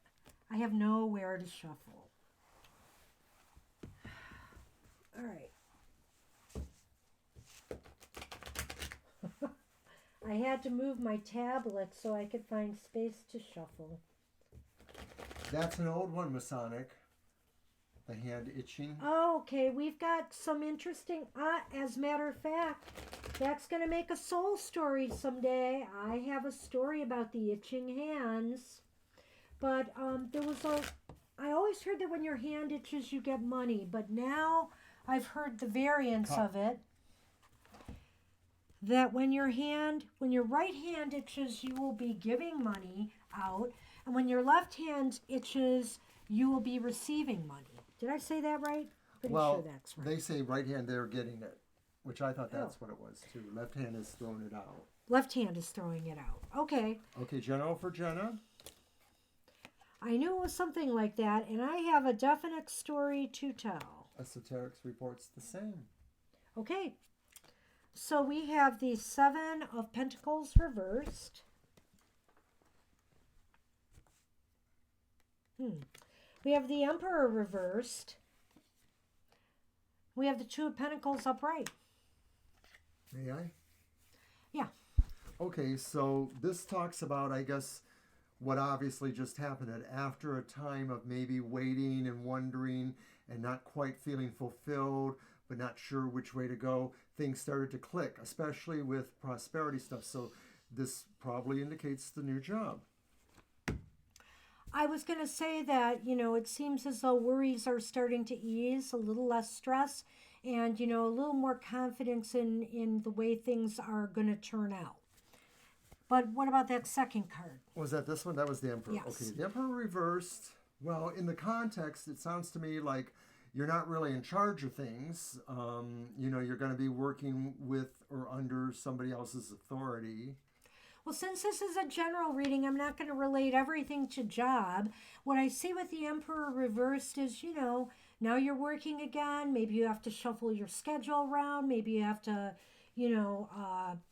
I have nowhere to shuffle. All right. I had to move my tablet so I could find space to shuffle. That's an old one, Masonic. The hand itching. Oh, okay, we've got some interesting. As a matter of fact, that's going to make a soul story someday. I have a story about the itching hands. But there was a. I always heard that when your hand itches, you get money. But now I've heard the variance of it. That when your right hand itches, you will be giving money out. And when your left hand itches, you will be receiving money. Did I say that right? Pretty sure that's right. They say right hand, they're getting it, which I thought that's what it was too. Left hand is throwing it out. Left hand is throwing it out. Okay. Okay, general for Jenna. I knew it was something like that, and I have a definite story to tell. Esoterics reports the same. Okay. So we have the Seven of Pentacles reversed. We have the Emperor reversed. We have the Two of Pentacles upright. May I? Yeah. Okay, so this talks about, I guess, what obviously just happened. That after a time of maybe waiting and wondering and not quite feeling fulfilled, but not sure which way to go, things started to click, especially with prosperity stuff. So this probably indicates the new job. I was going to say that, it seems as though worries are starting to ease, a little less stress, and, a little more confidence in the way things are going to turn out. But what about that second card? Was that this one? That was the Emperor. Yes. Okay, the Emperor reversed. Well, in the context, it sounds to me like you're not really in charge of things. You're going to be working with or under somebody else's authority. Well, since this is a general reading, I'm not going to relate everything to job. What I see with the Emperor reversed is, now you're working again. Maybe you have to shuffle your schedule around. Maybe you have to,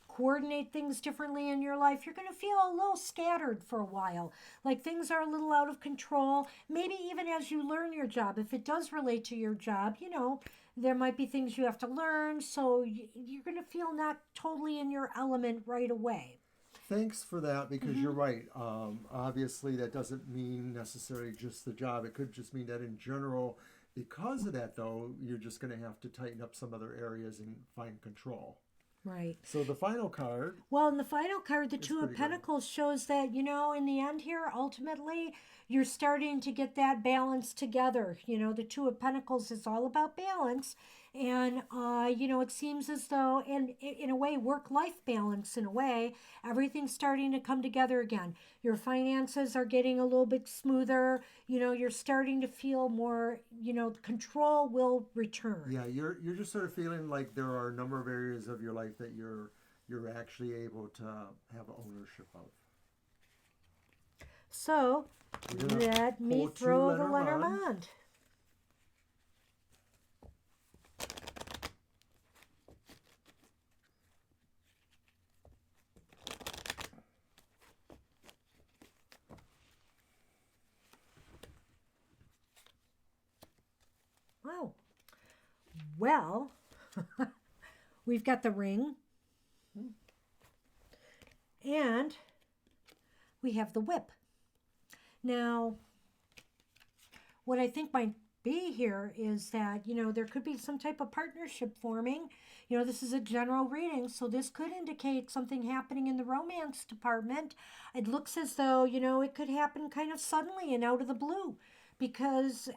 coordinate things differently in your life. You're going to feel a little scattered for a while. Like things are a little out of control. Maybe even as you learn your job, if it does relate to your job, there might be things you have to learn. So you're going to feel not totally in your element right away. Thanks for that, because you're right. Obviously, that doesn't mean necessarily just the job. It could just mean that in general, because of that, though, you're just going to have to tighten up some other areas and find control. Right. So the final card. Well, in the final card, the Two of pretty good. Pentacles shows that, in the end here, ultimately, you're starting to get that balance together. The Two of Pentacles is all about balance. And, it seems as though, and in a way, work-life balance in a way, everything's starting to come together again. Your finances are getting a little bit smoother. You're starting to feel more, control will return. Yeah, you're just sort of feeling like there are a number of areas of your life that you're actually able to have ownership of. So, let me throw the Lenormand. Wow. Well, we've got the ring. And we have the whip. Now, what I think might be here is that, there could be some type of partnership forming. This is a general reading, so this could indicate something happening in the romance department. It looks as though, it could happen kind of suddenly and out of the blue, because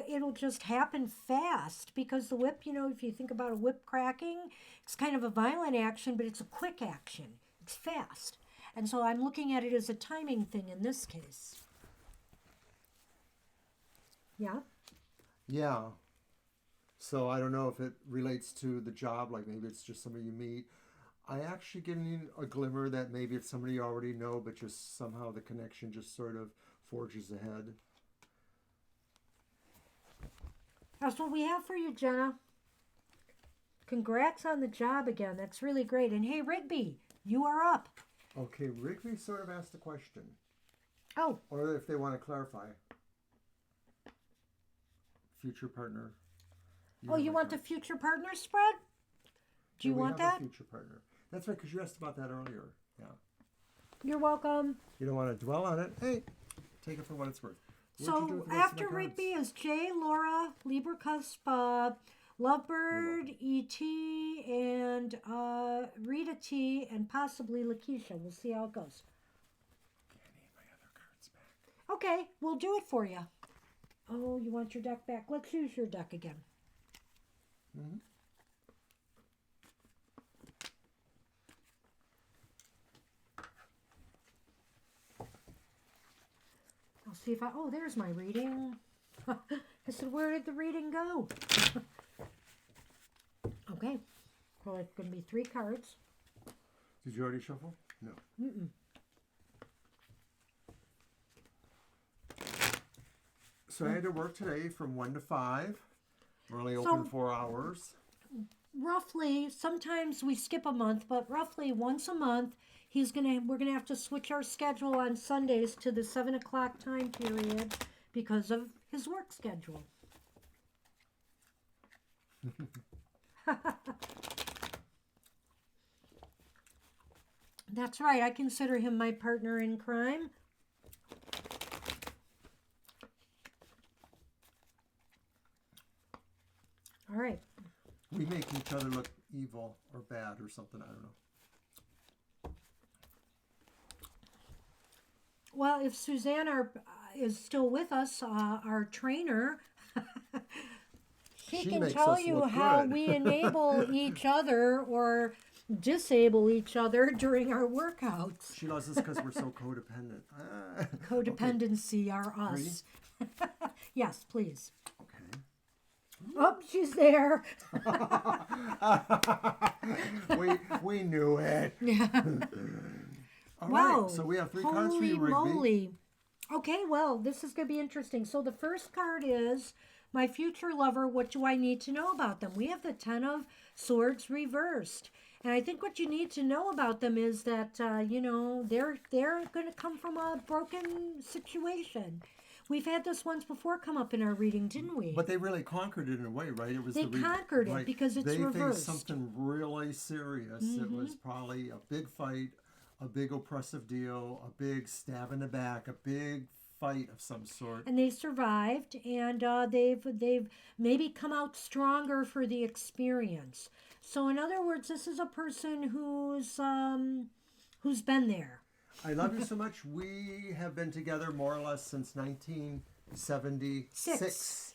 it'll just happen fast, because the whip, if you think about a whip cracking, it's kind of a violent action, but it's a quick action. It's fast. And so I'm looking at it as a timing thing in this case. Yeah? Yeah. So I don't know if it relates to the job, like maybe it's just somebody you meet. I actually getting a glimmer that maybe it's somebody you already know, but just somehow the connection just sort of forges ahead. That's what we have for you, Jenna. Congrats on the job again. That's really great. And hey, Rigby, you are up. Okay, Rigby sort of asked a question. Oh. Or if they want to clarify. Future partner. You want the future partner spread? Do you want that? Future partner. That's right, because you asked about that earlier. Yeah. You're welcome. You don't want to dwell on it. Hey, take it for what it's worth. So after Rigby is Jay, Laura, Libra Cusp, Lovebird, E.T., and Rita T., and possibly Lakeisha. We'll see how it goes. Okay, I need my other cards back. Okay, we'll do it for you. Oh, you want your deck back? Let's use your deck again. Mm-hmm. I'll see if oh, there's my reading. I said, where did the reading go? Okay, well, it's going to be 3 cards. Did you already shuffle? No. Mm-mm. So I had to work today from 1 to 5. We're only open 4 hours. Roughly, sometimes we skip a month, but roughly once a month, we're gonna have to switch our schedule on Sundays to the 7 o'clock time period because of his work schedule. That's right. I consider him my partner in crime. All right. We make each other look evil or bad or something. I don't know. Well, if Suzanne is still with us, our trainer, she can tell you how we enable each other or disable each other during our workouts. She loves us because we're so codependent. Codependency are us. Yes, please. Okay. Oh, she's there. we knew it. All wow. right, so we have 3 cards for you, Rigby. Holy moly. Okay, well, this is going to be interesting. So the first card is my future lover. What do I need to know about them? We have the 10 of Swords reversed. And I think what you need to know about them is that, they're going to come from a broken situation. We've had this once before come up in our reading, didn't we? But they really conquered it in a way, right? It was they conquered it because it's reversed. They faced something really serious. Mm-hmm. It was probably a big fight, a big oppressive deal, a big stab in the back, a big fight of some sort. And they survived, and they've maybe come out stronger for the experience. So in other words, this is a person who's been there. I love you so much. We have been together more or less since 1976.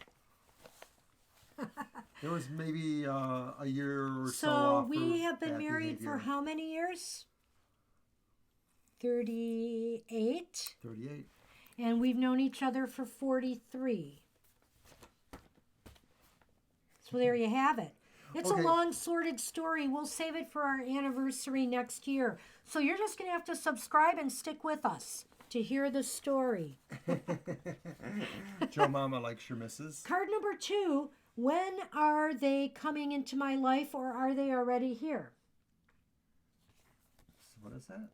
There was maybe a year or so So off we for have been bad married for behavior. how many years? 38. 38. And we've known each other for 43. So there you have it. It's Okay. a long, sordid story. We'll save it for our anniversary next year. So you're just going to have to subscribe and stick with us to hear the story. Joe Mama likes your missus. Card number 2, when are they coming into my life, or are they already here? So what is that?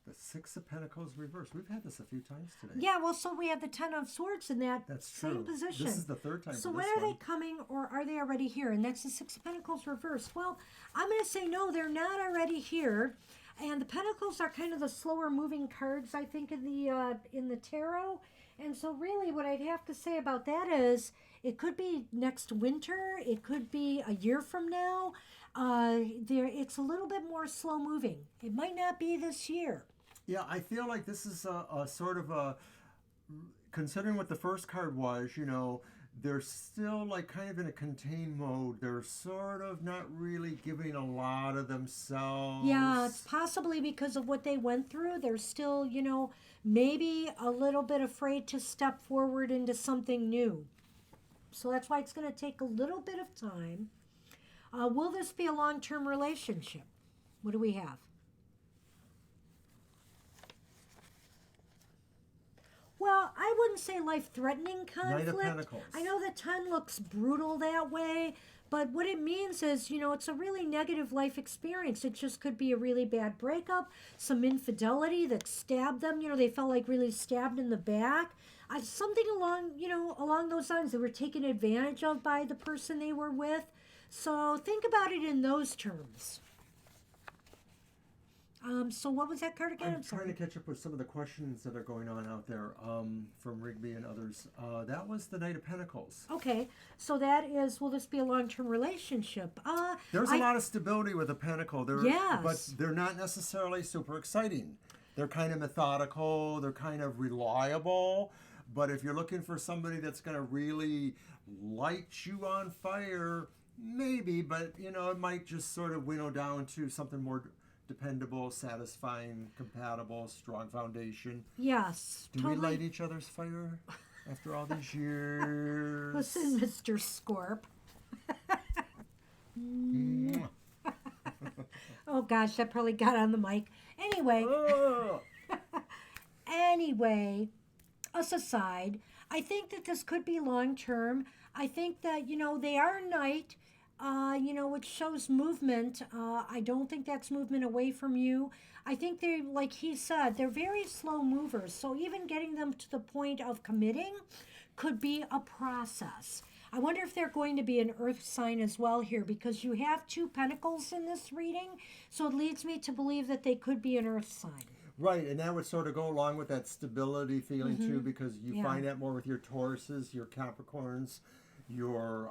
The Six of Pentacles reversed. We've had this a few times today. Yeah, well, so we have the Ten of Swords in that That's same true. position. This is the third time So for when this are they one. coming, or are they already here? And that's the Six of Pentacles reversed. Well, I'm going to say no, they're not already here. And the Pentacles are kind of the slower moving cards, I think, in the tarot. And so really what I'd have to say about that is it could be next winter. It could be a year from now. It's a little bit more slow moving. It might not be this year. Yeah, I feel like this is a sort of a, considering what the first card was, you know, they're still like kind of in a contained mode. They're sort of not really giving a lot of themselves. Yeah, it's possibly because of what they went through. They're still, maybe a little bit afraid to step forward into something new. So that's why it's going to take a little bit of time. Will this be a long-term relationship? What do we have? Well, I wouldn't say life-threatening conflict. Knight of Pentacles. I know the 10 looks brutal that way, but what it means is, it's a really negative life experience. It just could be a really bad breakup, some infidelity that stabbed them. They felt like really stabbed in the back. Something along those lines. They were taken advantage of by the person they were with. So think about it in those terms. So what was that card again? I'm trying to catch up with some of the questions that are going on out there from Rigby and others. That was the Knight of Pentacles. Okay, so that is, will this be a long-term relationship? There's a lot of stability with a pentacle. Yes. But they're not necessarily super exciting. They're kind of methodical. They're kind of reliable. But if you're looking for somebody that's going to really light you on fire, maybe. But, it might just sort of winnow down to something more dependable, satisfying, compatible, strong foundation. Yes. Do we light each other's fire after all these years? Listen, Mr. Scorp. Oh gosh, that probably got on the mic. Anyway, anyway, us aside, I think that this could be long term. I think that, they are a knight. Which shows movement. I don't think that's movement away from you. I think they, like he said, they're very slow movers. So even getting them to the point of committing could be a process. I wonder if they're going to be an earth sign as well here, because you have 2 pentacles in this reading. So it leads me to believe that they could be an earth sign. Right, and that would sort of go along with that stability feeling too, because you find that more with your Tauruses, your Capricorns, your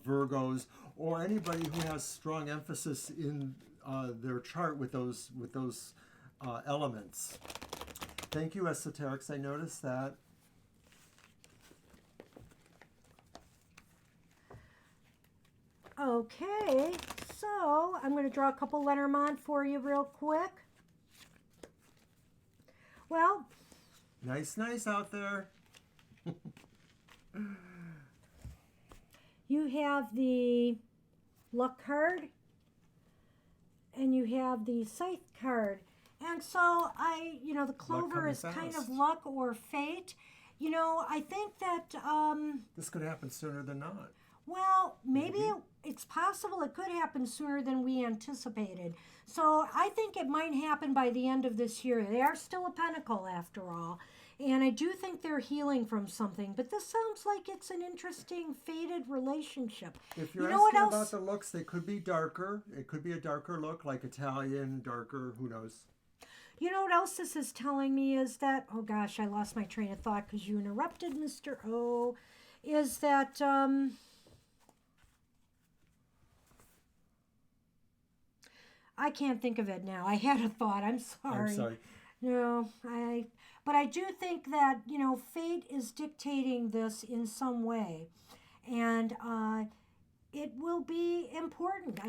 Virgos, or anybody who has strong emphasis in their chart with those elements. Thank you, Esoterics. I noticed that. Okay, so I'm going to draw a couple Lenormand for you real quick. Well, Nice out there. you have the luck card and you have the scythe card. And so the clover coming is kind fast. of luck or fate. I think that, This could happen sooner than not. well, maybe it's possible it could happen sooner than we anticipated. So I think it might happen by the end of this year. They are still a pentacle after all. And I do think they're healing from something. But this sounds like it's an interesting fated relationship. If you're You know what asking else? about the looks, they could be darker. It could be a darker look, like Italian, darker, who knows. You know what else this is telling me is that, oh gosh, I lost my train of thought because you interrupted, Mr. O, is that, I can't think of it now. I had a thought. I'm sorry. I'm sorry. No, but I do think that, fate is dictating this in some way. And it will be important.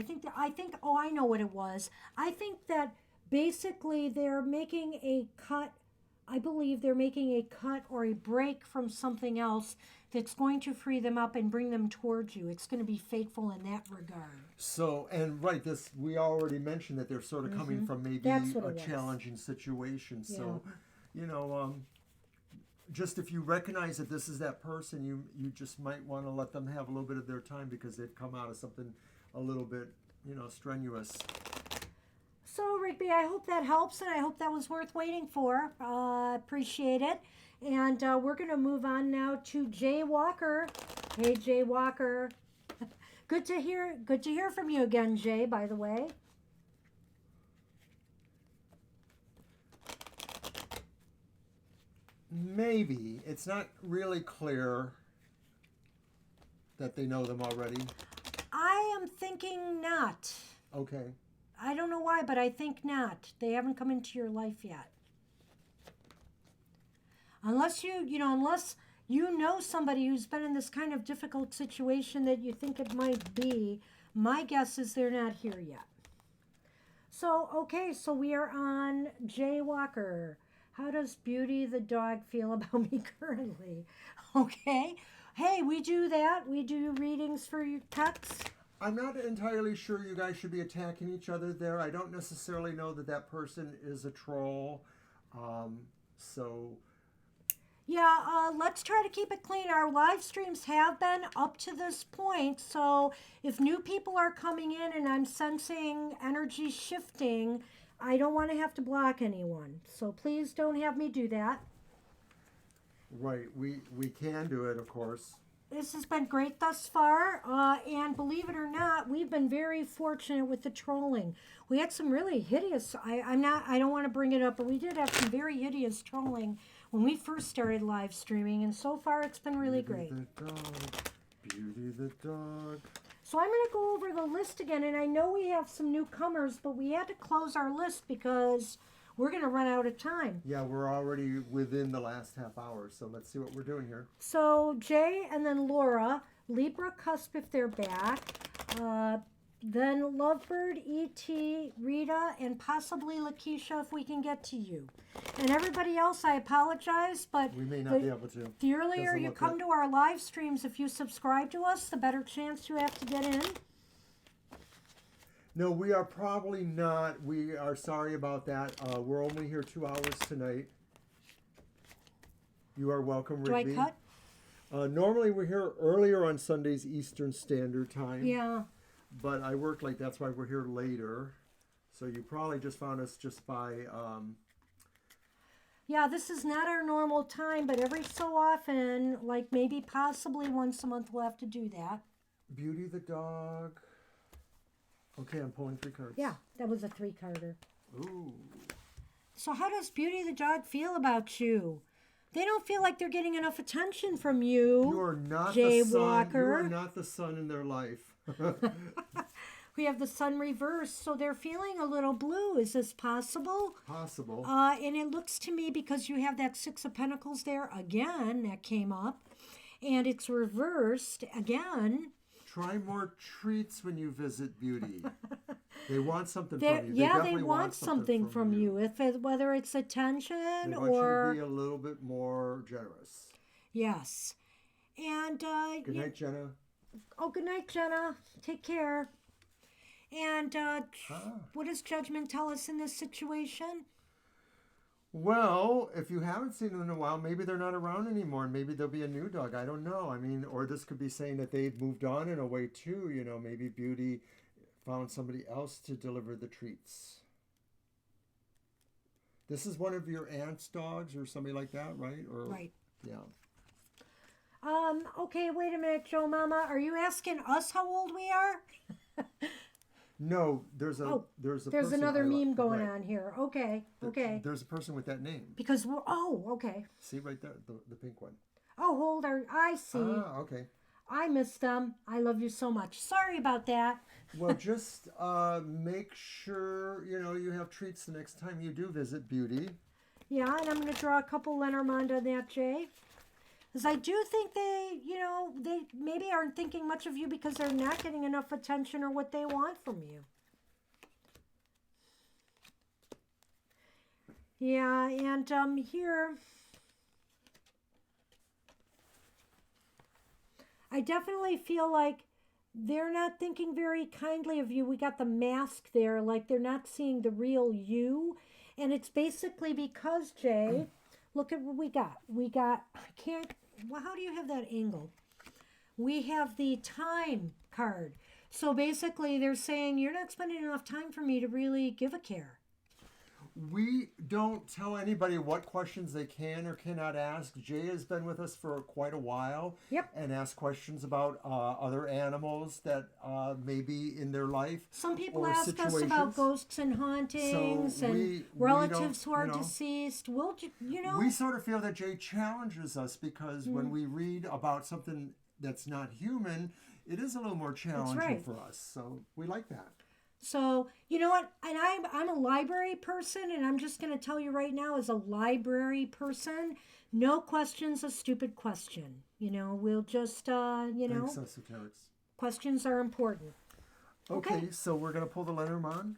Oh, I know what it was. I think that basically they're making a cut. I believe they're making a cut or a break from something else that's going to free them up and bring them towards you. It's going to be fateful in that regard. So, and right, this, we already mentioned that they're sort of coming from maybe That's what a it was. challenging situation. So, you know, just if you recognize that this is that person, you just might want to let them have a little bit of their time because they've come out of something a little bit, you know, strenuous. So, Rigby, I hope that helps, and I hope that was worth waiting for. Appreciate it. And we're going to move on now to Jay Walker. Hey, Jay Walker. Good to hear from you again, Jay, by the way. Maybe. It's not really clear that they know them already. I am thinking not. Okay. I don't know why, but I think not. They haven't come into your life yet. Unless unless you know somebody who's been in this kind of difficult situation that you think it might be, my guess is they're not here yet. So, okay, so we are on Jay Walker. How does Beauty the dog feel about me currently? Okay. Hey, we do that. We do readings for your pets. I'm not entirely sure you guys should be attacking each other there. I don't necessarily know that that person is a troll. So... Yeah, let's try to keep it clean. Our live streams have been up to this point, so if new people are coming in and I'm sensing energy shifting, I don't want to have to block anyone. So please don't have me do that. Right, we can do it, of course. This has been great thus far, and believe it or not, we've been very fortunate with the trolling. We had some really hideous. I don't want to bring it up, but we did have some very hideous trolling when we first started live streaming, and so far it's been really great. Beauty the dog, Beauty the dog. So I'm going to go over the list again, and I know we have some newcomers, but we had to close our list because we're going to run out of time. Yeah, we're already within the last half hour, so let's see what we're doing here. So Jay and then Laura, Libra Cusp if they're back, then Lovebird, E.T., Rita, and possibly Lakeisha if we can get to you. And everybody else, I apologize, but We may not be able to. the earlier Doesn't you look come like- to our live streams, if you subscribe to us, the better chance you have to get in. No, we are probably not. We are sorry about that. We're only here 2 hours tonight. You are welcome, Do I Rigby. cut? Normally we're here earlier on Sundays Eastern Standard Time. Yeah. But I work late, that's why we're here later. So you probably just found us just by... Yeah, this is not our normal time, but every so often, like maybe possibly once a month, we'll have to do that. Beauty the dog. Okay, I'm pulling 3 cards. Yeah, that was a 3-carder. Ooh. So how does Beauty the dog feel about you? They don't feel like they're getting enough attention from you. You are not Jay the sun. Walker. You are not the sun in their life. We have the sun reversed, so they're feeling a little blue. Is this possible? Possible. And it looks to me, because you have that 6 of Pentacles there again that came up, and it's reversed again. Try more treats when you visit Beauty. They want something They're- from you. yeah, they definitely want something from you. Whether it's They attention want or you to be a little bit more generous. yes. And Good night, Jenna. oh, good night, Jenna. Take care. And what does judgment tell us in this situation? Well, if you haven't seen them in a while, maybe they're not around anymore. Maybe there'll be a new dog. I don't know. I mean, or this could be saying that they've moved on in a way too. You know, maybe Beauty found somebody else to deliver the treats. This is one of your aunt's dogs or somebody like that, right? Or, Right. Yeah. Okay, wait a minute, Joe Mama. Are you asking us how old we are? No, there's a There's person another I li- meme going right. on here. Okay, okay. There's a person with that name. Because we're okay. See right there, the pink one. Oh, hold on. I see. Ah, okay. I missed them. I love you so much. Sorry about that. Well, just make sure you have treats the next time you do visit Beauty. Yeah, and I'm going to draw a couple Lenormand on that, Jay. Because I do think they maybe aren't thinking much of you because they're not getting enough attention or what they want from you. Yeah, and here, I definitely feel like they're not thinking very kindly of you. We got the mask there, like they're not seeing the real you. And it's basically because, Jay, look at what we got. I can't, well, how do you have that angle? We have the time card. So basically, they're saying you're not spending enough time for me to really give a care. We don't tell anybody what questions they can or cannot ask. Jay has been with us for quite a while. Yep. And asked questions about other animals that may be in their life. Some people or ask us about situations. ghosts and hauntings So and we relatives don't, who are deceased. We'll, We sort of feel that Jay challenges us because when we read about something that's not human, it is a little more challenging for us. So we like that. So, you know what? And I'm a library person, and I'm just going to tell you right now, as a library person, no question's a stupid question. We'll just, Thanks, esoterics. questions are important. Okay, so we're going to pull the Lenormand.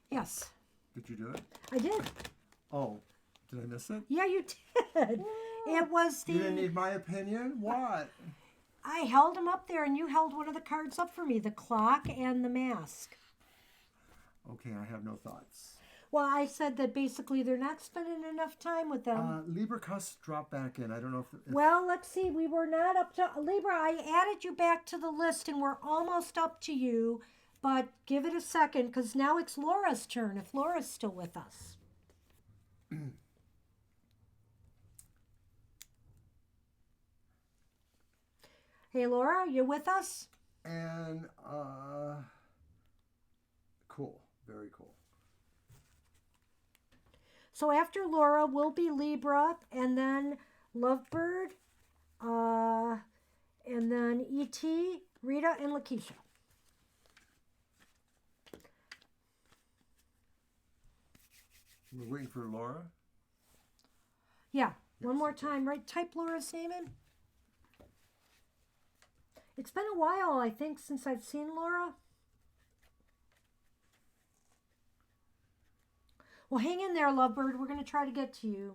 Yes. Did you do it? I did. Oh, did I miss it? Yeah, you did. It was the... You didn't need my opinion? What? I held them up there, and you held one of the cards up for me, the clock and the mask. Okay, I have no thoughts. Well, I said that basically they're not spending enough time with them. Libra Cuss dropped back in. I don't know if... Well, let's see. We were not up to... Libra, I added you back to the list, and we're almost up to you. But give it a second, because now it's Laura's turn, if Laura's still with us. Hey, Laura, you with us? And, cool. Very cool. So after Laura will be Libra, and then Lovebird, and then E.T., Rita, and Lakeisha. We're waiting for Laura. Yeah, one more time, right? Type Laura's name in. It's been a while, I think, since I've seen Laura. Well, hang in there, Lovebird. We're going to try to get to you.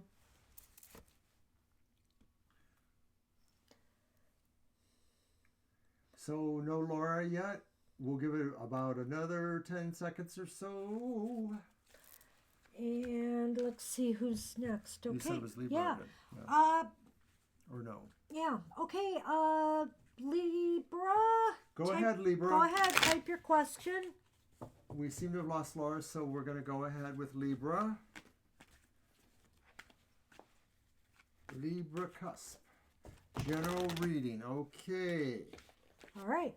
So, no Laura yet. We'll give it about another 10 seconds or so. And let's see who's next. Okay. You said it was Libra. Yeah. Yeah. Or no? Yeah. Okay. Libra. Go ahead, Libra. Go ahead. Type your question. We seem to have lost Laura, so we're going to go ahead with Libra. Libra cusp. General reading. Okay. All right.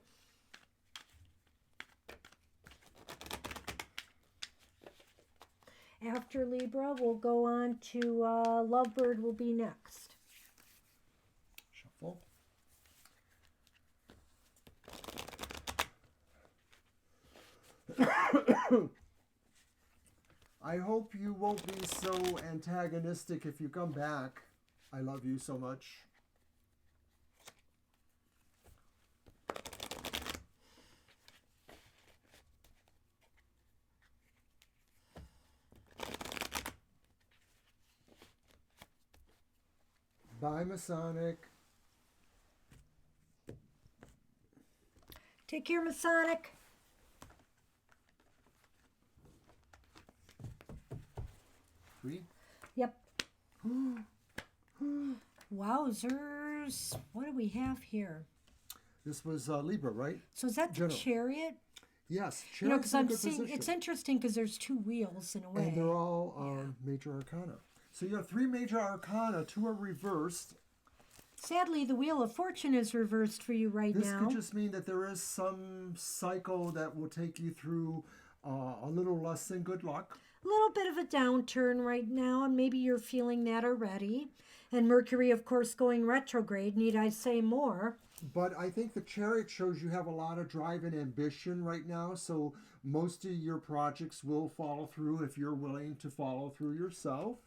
After Libra, we'll go on to Lovebird will be next. Shuffle. I hope you won't be so antagonistic if you come back. I love you so much. Bye, Masonic. Take care, Masonic. Three. Yep. Wowzers. What do we have here? This was Libra, right? So is that the General. Chariot? Yes. Because I'm good seeing, position. it's interesting because there's two wheels in a way. And they're all major arcana. So you have three major arcana. Two are reversed. Sadly, the Wheel of Fortune is reversed for you right This now. could just mean that there is some cycle that will take you through a little less than good luck. A little bit of a downturn right now, and maybe you're feeling that already. And Mercury, of course, going retrograde. Need I say more? But I think the Chariot shows you have a lot of drive and ambition right now. So most of your projects will follow through if you're willing to follow through yourself.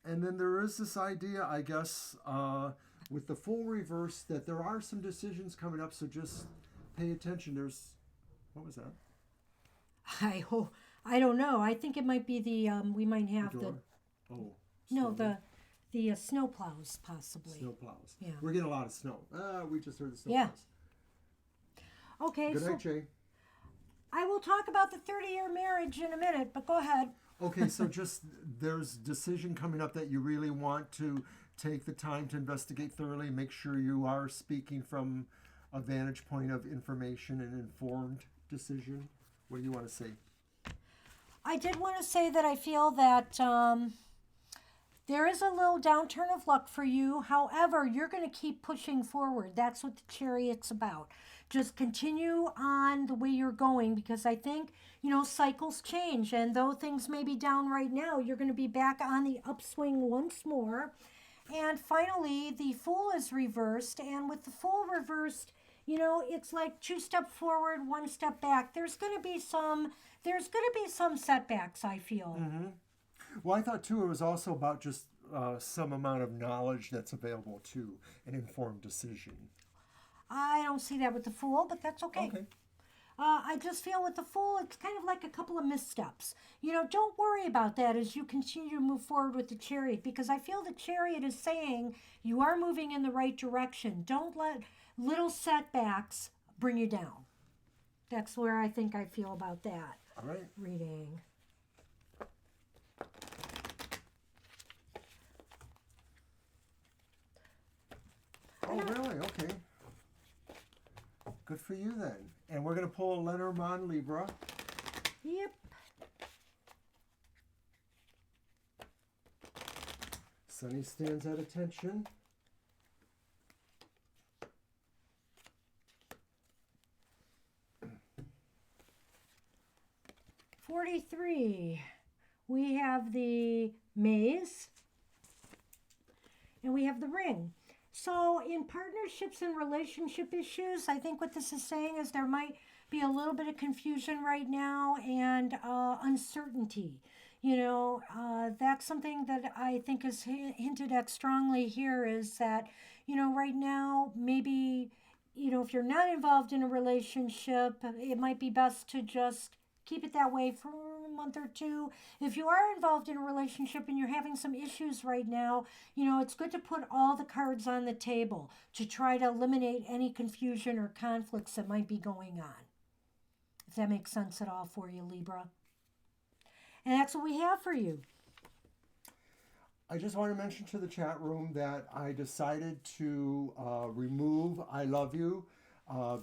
And then there is this idea, I guess, with the Fool reverse, that there are some decisions coming up. So just pay attention. What was that? I don't know. I think it might be we might have Door? Oh. no, slowly. the snow plows possibly. Snow plows. Yeah. We're getting a lot of snow. We just heard the snow Yeah. plows. Okay, Good so night, Jay. I will talk about the 30-year marriage in a minute, but go ahead. Okay, so just there's decision coming up that you really want to take the time to investigate thoroughly. Make sure you are speaking from a vantage point of information and informed decision. What do you want to say? I did want to say that I feel that there is a little downturn of luck for you. However, you're going to keep pushing forward. That's what the Chariot's about. Just continue on the way you're going, because I think, cycles change. And though things may be down right now, you're going to be back on the upswing once more. And finally, the Fool is reversed. And with the Fool reversed, it's like 2 steps forward, 1 step back. There's going to be some setbacks, I feel. Mm-hmm. Well, I thought too it was also about just some amount of knowledge that's available to an informed decision. I don't see that with the Fool, but that's okay. Okay. I just feel with the Fool, it's kind of like a couple of missteps. Don't worry about that as you continue to move forward with the Chariot, because I feel the Chariot is saying you are moving in the right direction. Don't let little setbacks bring you down. That's where I think I feel about that. All right. Reading. Oh, really? Okay. Good for you then. And we're going to pull a Lenormand Libra. Yep. Sunny stands at attention. $43. We have the Maze. And we have the Ring. So in partnerships and relationship issues, I think what this is saying is there might be a little bit of confusion right now and uncertainty. That's something that I think is hinted at strongly here, is that, right now, maybe, if you're not involved in a relationship, it might be best to just keep it that way for a month or two. If you are involved in a relationship and you're having some issues right now, it's good to put all the cards on the table to try to eliminate any confusion or conflicts that might be going on. If that makes sense at all for you, Libra. And that's what we have for you. I just want to mention to the chat room that I decided to remove I love you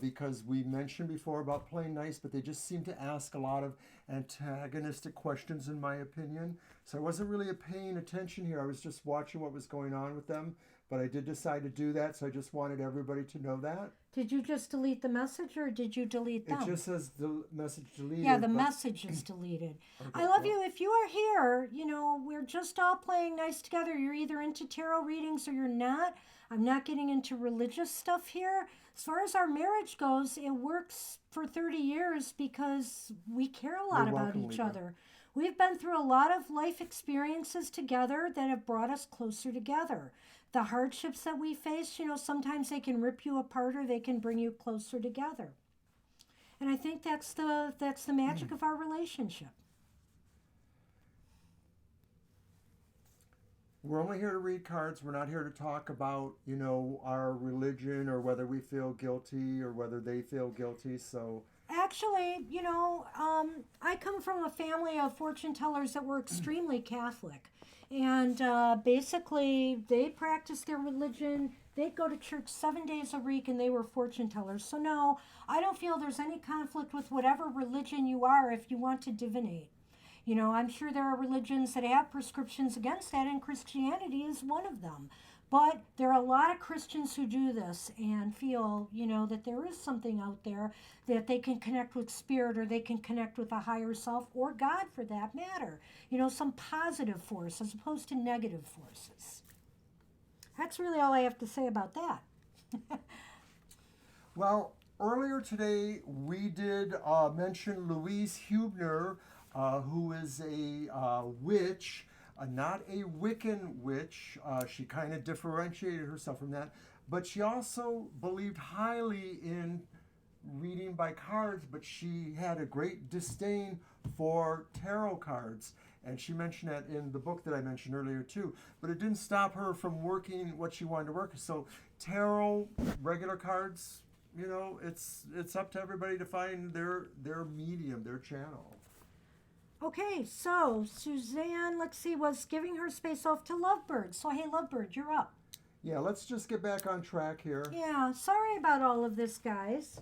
because we mentioned before about playing nice, but they just seem to ask a lot of antagonistic questions, in my opinion. So I wasn't really paying attention here. I was just watching what was going on with them. But I did decide to do that, so I just wanted everybody to know that. Did you just delete the message, or did you delete them? It just says the message deleted. Yeah, the message is deleted. Okay, I love you. If you are here, we're just all playing nice together. You're either into tarot readings or you're not. I'm not getting into religious stuff here. As far as our marriage goes, it works for 30 years because we care a lot about each other. We've been through a lot of life experiences together that have brought us closer together. The hardships that we face, sometimes they can rip you apart or they can bring you closer together. And I think that's the magic of our relationship. We're only here to read cards. We're not here to talk about, our religion or whether we feel guilty or whether they feel guilty. So actually, I come from a family of fortune tellers that were extremely Catholic. And basically, they practiced their religion. They'd go to church 7 days a week, and they were fortune tellers. So no, I don't feel there's any conflict with whatever religion you are if you want to divinate. I'm sure there are religions that have prescriptions against that, and Christianity is one of them. But there are a lot of Christians who do this and feel, that there is something out there that they can connect with spirit, or they can connect with a higher self, or God for that matter. Some positive force as opposed to negative forces. That's really all I have to say about that. Well, earlier today we did mention Louise Huebner, who is a witch. not a Wiccan witch. She kind of differentiated herself from that. But she also believed highly in reading by cards, but she had a great disdain for tarot cards. And she mentioned that in the book that I mentioned earlier too. But it didn't stop her from working what she wanted to work. So tarot, regular cards, you know, it's up to everybody to find their medium, their channel. Okay, so Suzanne, let's see, was giving her space off to Lovebird. So hey, Lovebird, you're up. Yeah, let's just get back on track here. Yeah, sorry about all of this, guys.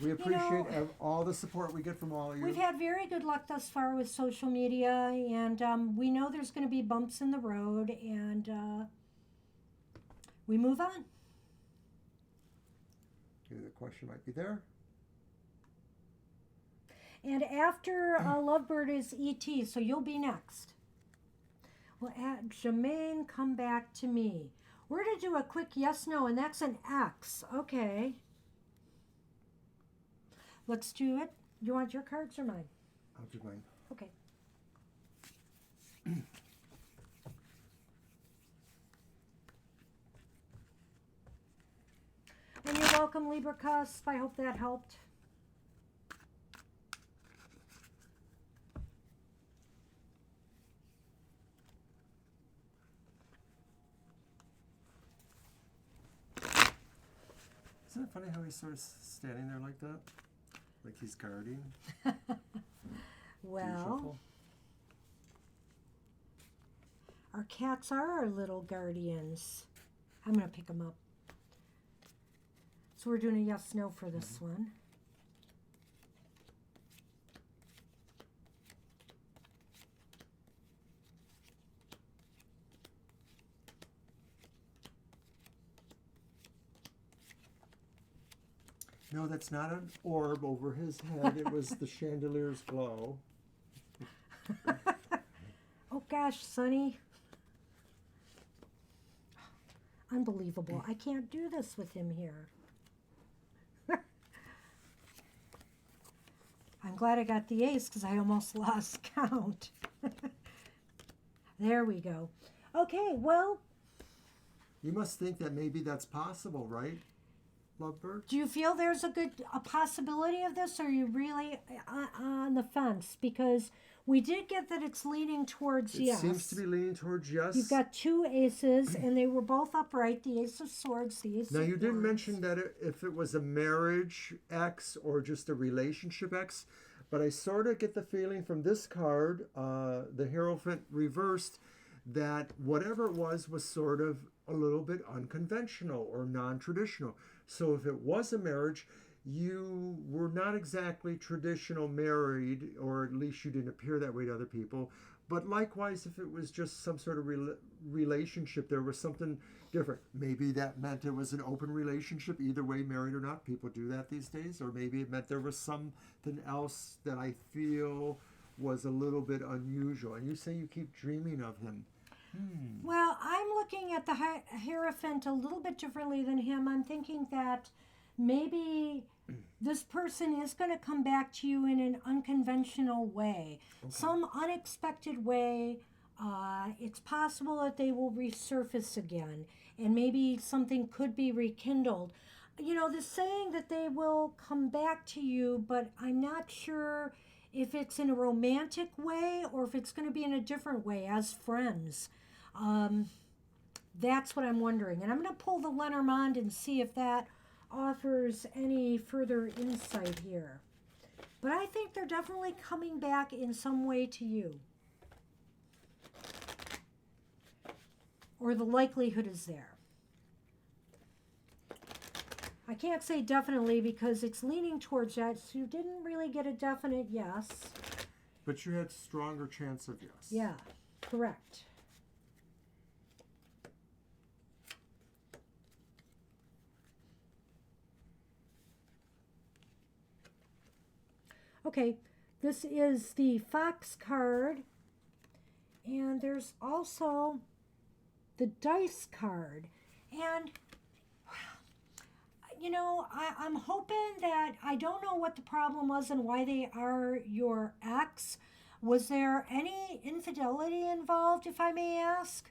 We appreciate all the support we get from all of you. We've had very good luck thus far with social media, and we know there's going to be bumps in the road, and we move on. Okay, the question might be there. And after Lovebird is E.T., so you'll be next. Well, Jermaine, come back to me. We're going to do a quick yes-no, and that's an X. Okay. Let's do it. You want your cards or mine? I'll do mine. Okay. And you're welcome, Libra Cusp. I hope that helped. Isn't it funny how he's sort of standing there like that? Like he's guarding? Well, Beautiful. our cats are our little guardians. I'm going to pick them up. So we're doing a yes-no for this one. No, that's not an orb over his head. It was the chandelier's glow. Oh gosh, Sonny. Unbelievable. I can't do this with him here. I'm glad I got the ace because I almost lost count. There we go. Okay, well, You must think that maybe that's possible, right, Lovebird? do you feel there's a possibility of this, or are you really on the fence? Because we did get that it's leaning towards It yes. seems to be leaning towards yes. You've got two aces, and they were both upright. The ace of swords, the ace Now, of you didn't wands. mention that if it was a marriage X or just a relationship X, but I sort of get the feeling from this card, the Hierophant reversed, that whatever it was sort of a little bit unconventional or non-traditional. So if it was a marriage, you were not exactly traditional married, or at least you didn't appear that way to other people. But likewise, if it was just some sort of relationship, there was something different. Maybe that meant it was an open relationship, either way, married or not. People do that these days. Or maybe it meant there was something else that I feel was a little bit unusual. And you say you keep dreaming of him. Well, I'm looking at the Hierophant a little bit differently than him. I'm thinking that maybe this person is going to come back to you in an unconventional way, some unexpected way. It's possible that they will resurface again, and maybe something could be rekindled. You know, the saying that they will come back to you, but I'm not sure if it's in a romantic way or if it's going to be in a different way as friends. That's what I'm wondering. And I'm going to pull the Lenormand and see if that offers any further insight here. But I think they're definitely coming back in some way to you. Or the likelihood is there. I can't say definitely because it's leaning towards that, so you didn't really get a definite yes. But you had stronger chance of yes. Yeah, correct. Okay, this is the Fox card, and there's also the Dice card. And, you know, I'm hoping that, I don't know what the problem was and why they are your ex, Was there any infidelity involved, if I may ask?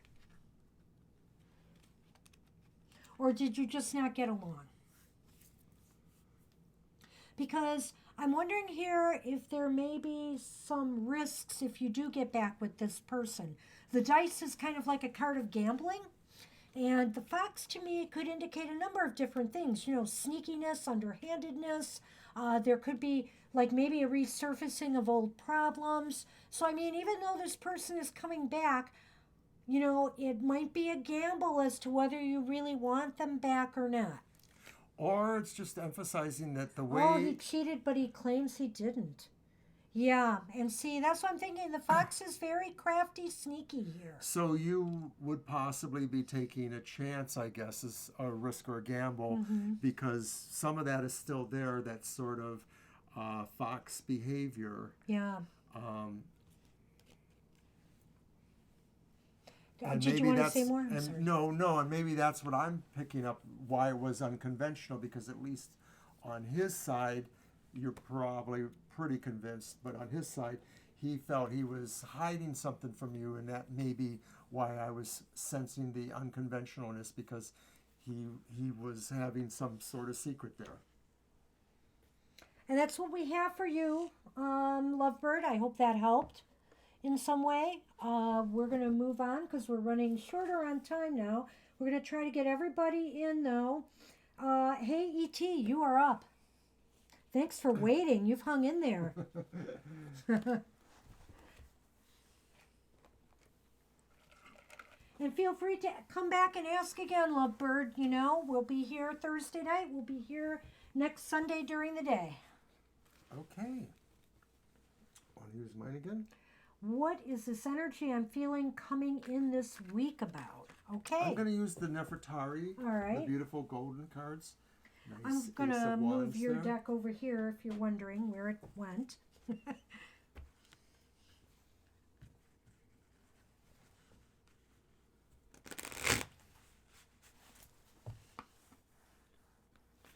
Or did you just not get along? Because I'm wondering here if there may be some risks if you do get back with this person. The dice is kind of like a card of gambling. And the fox to me could indicate a number of different things, sneakiness, underhandedness. There could be like maybe a resurfacing of old problems. So, I mean, even though this person is coming back, it might be a gamble as to whether you really want them back or not. Or it's just emphasizing that the way... Oh, he cheated, but he claims he didn't. Yeah, and see, that's what I'm thinking. The fox is very crafty, sneaky here. So you would possibly be taking a chance, I guess, as a risk or a gamble, because some of that is still there, that sort of fox behavior. Yeah. And Did you want to say more? No, and maybe that's what I'm picking up, why it was unconventional, because at least on his side, you're probably pretty convinced, but on his side, he felt he was hiding something from you, and that may be why I was sensing the unconventionalness, because he was having some sort of secret there. And that's what we have for you, Lovebird. I hope that helped in some way. We're going to move on because we're running shorter on time now. We're going to try to get everybody in, though. Hey, E.T., you are up. Thanks for waiting. You've hung in there. And feel free to come back and ask again, Lovebird. We'll be here Thursday night. We'll be here next Sunday during the day. Okay. Want to use mine again? What is this energy I'm feeling coming in this week about? Okay. I'm going to use the Nefertari, all right. The beautiful golden cards. Nice I'm going to move your there. deck over here if you're wondering where it went.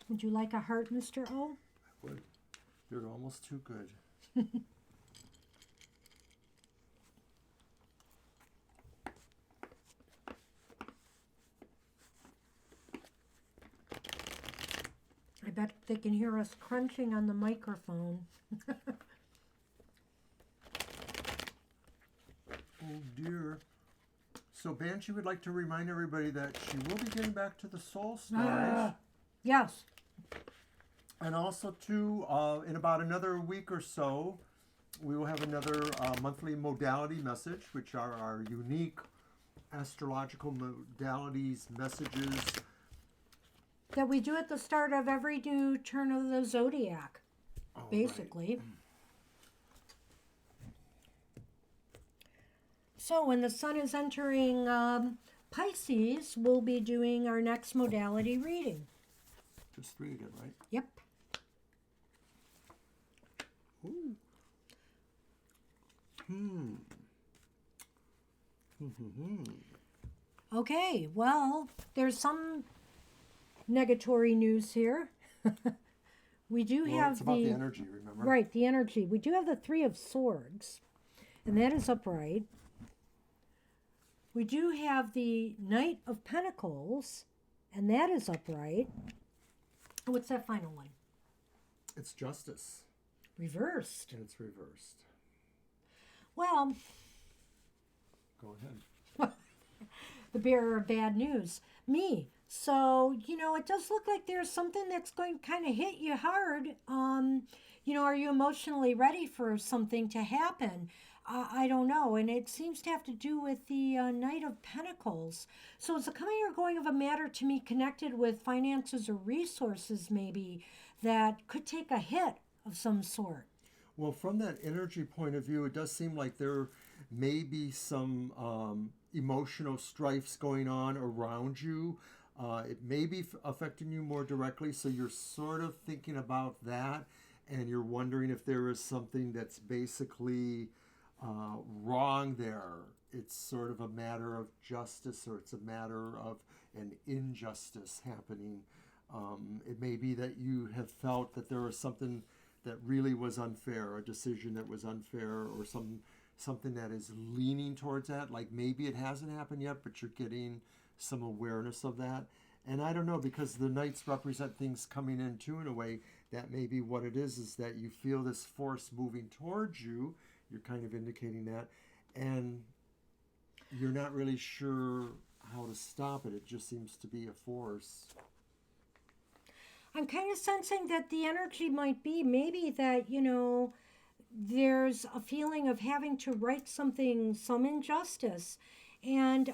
Would you like a heart, Mr. O? I would. You're almost too good. I bet they can hear us crunching on the microphone. Oh dear. So Banshee would like to remind everybody that she will be getting back to the soul stars. Yes. And also too, in about another week or so, we will have another monthly modality message, which are our unique astrological modalities messages. That we do at the start of every new turn of the zodiac, basically. Right. So when the sun is entering Pisces, we'll be doing our next modality reading. Just 3 again, right? Yep. Ooh. Okay, well, there's some negatory news here. We do have it's about the energy, remember? Right, the energy. We do have the 3 of Swords, and that is upright. We do have the Knight of Pentacles, and that is upright. What's that final one? It's Justice. Reversed. And it's reversed. Well, Go ahead. the bearer of bad news. Me. So, it does look like there's something that's going to kind of hit you hard. Are you emotionally ready for something to happen? I don't know. And it seems to have to do with the Knight of Pentacles. So it's a coming or going of a matter to me connected with finances or resources maybe that could take a hit of some sort. Well, from that energy point of view, it does seem like there may be some emotional strifes going on around you. It may be affecting you more directly, so you're sort of thinking about that, and you're wondering if there is something that's basically wrong there. It's sort of a matter of justice, or it's a matter of an injustice happening. It may be that you have felt that there was something that really was unfair, a decision that was unfair, or something that is leaning towards that. Like maybe it hasn't happened yet, but you're getting some awareness of that. And I don't know, because the knights represent things coming in too, in a way that maybe what it is that you feel this force moving towards you. You're kind of indicating that, and you're not really sure how to stop it. It just seems to be a force. I'm kind of sensing that the energy might be maybe that, there's a feeling of having to right something, some injustice. And,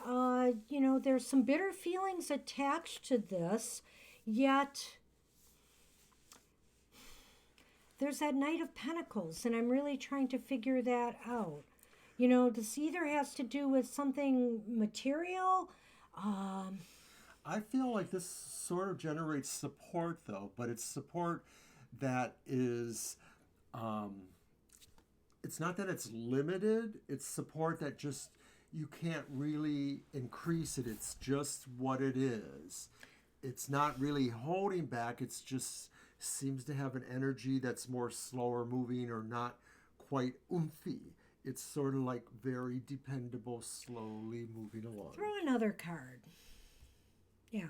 there's some bitter feelings attached to this, yet there's that Knight of Pentacles, and I'm really trying to figure that out. This either has to do with something material. I feel like this sort of generates support, though, but it's support that is, it's not that it's limited, it's support that just, you can't really increase it. It's just what it is. It's not really holding back. It's just seems to have an energy that's more slower moving, or not quite oomphy. It's sort of like very dependable, slowly moving along. Throw another card. Yeah.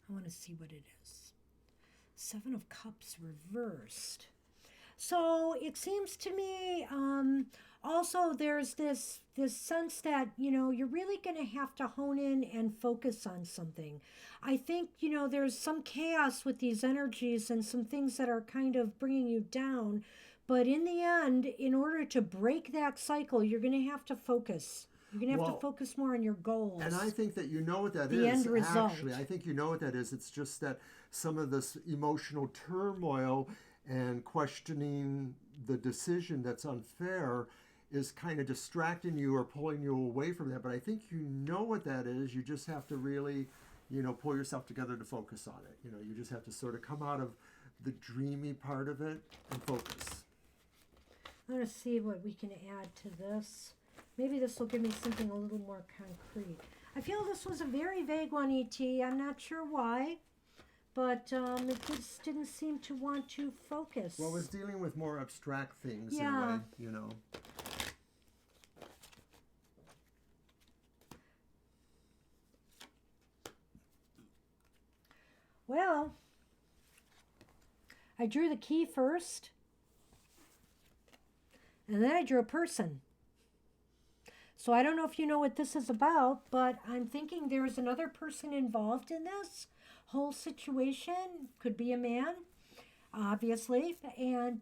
I want to see what it is. Seven of Cups reversed. So it seems to me, also there's this sense that, you're really going to have to hone in and focus on something. I think, there's some chaos with these energies and some things that are kind of bringing you down. But in the end, in order to break that cycle, you're going to have to focus. You're going to have to focus more on your goals. And I think that you know what that is. The end result. Actually, I think you know what that is. It's just that some of this emotional turmoil and questioning the decision that's unfair is kind of distracting you or pulling you away from that. But I think you know what that is. You just have to really, pull yourself together to focus on it. You just have to sort of come out of the dreamy part of it and focus. I'm going to see what we can add to this. Maybe this will give me something a little more concrete. I feel this was a very vague one, E.T. I'm not sure why, but it just didn't seem to want to focus. Well, it was dealing with more abstract things Yeah. in a way, Well, I drew the key first, and then I drew a person. So I don't know if you know what this is about, but I'm thinking there is another person involved in this whole situation. Could be a man, obviously. And,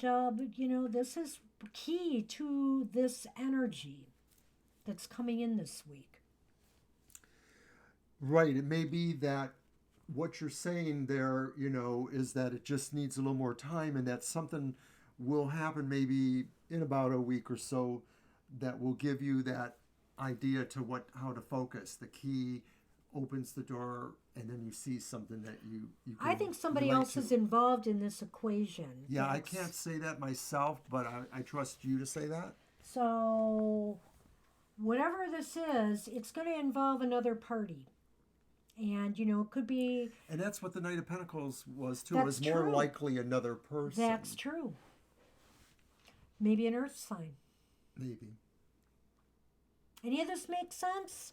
this is key to this energy that's coming in this week. Right. It may be that what you're saying there, is that it just needs a little more time, and that something will happen maybe in about a week or so that will give you that idea to how to focus. The key opens the door, and then you see something that you can I think somebody else is involved in this equation. Yeah, I can't say that myself, but I trust you to say that. So whatever this is, it's going to involve another party. And, it could be... And that's what the Knight of Pentacles was, too. That's It was more true. likely another person. That's true. Maybe an earth sign. Maybe. Any of this make sense?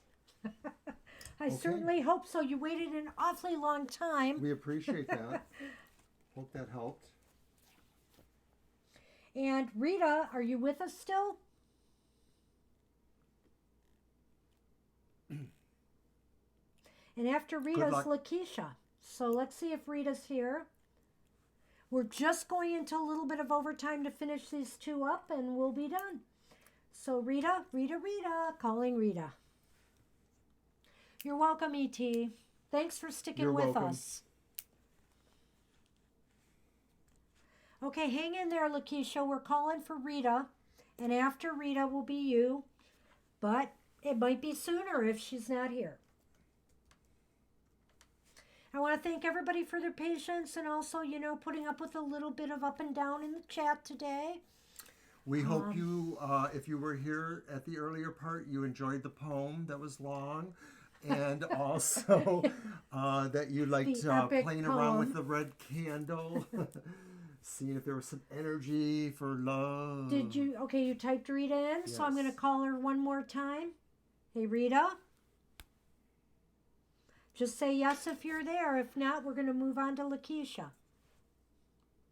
I certainly hope so. You waited an awfully long time. We appreciate that. Hope that helped. And Rita, are you with us still? And after Rita's Lakeisha. So let's see if Rita's here. We're just going into a little bit of overtime to finish these two up, and we'll be done. So Rita, calling Rita. You're welcome, E.T. Thanks for sticking with us. Okay, hang in there, Lakeisha. We're calling for Rita, and after Rita will be you, but it might be sooner if she's not here. I want to thank everybody for their patience and also, putting up with a little bit of up and down in the chat today. We hope you, if you were here at the earlier part, you enjoyed the poem that was long, and also that you liked playing around with the red candle. seeing if there was some energy for love. Did you? Okay, you typed Rita in, so I'm going to Yes. call her one more time. Hey, Rita. Just say yes if you're there. If not, we're going to move on to Lakeisha.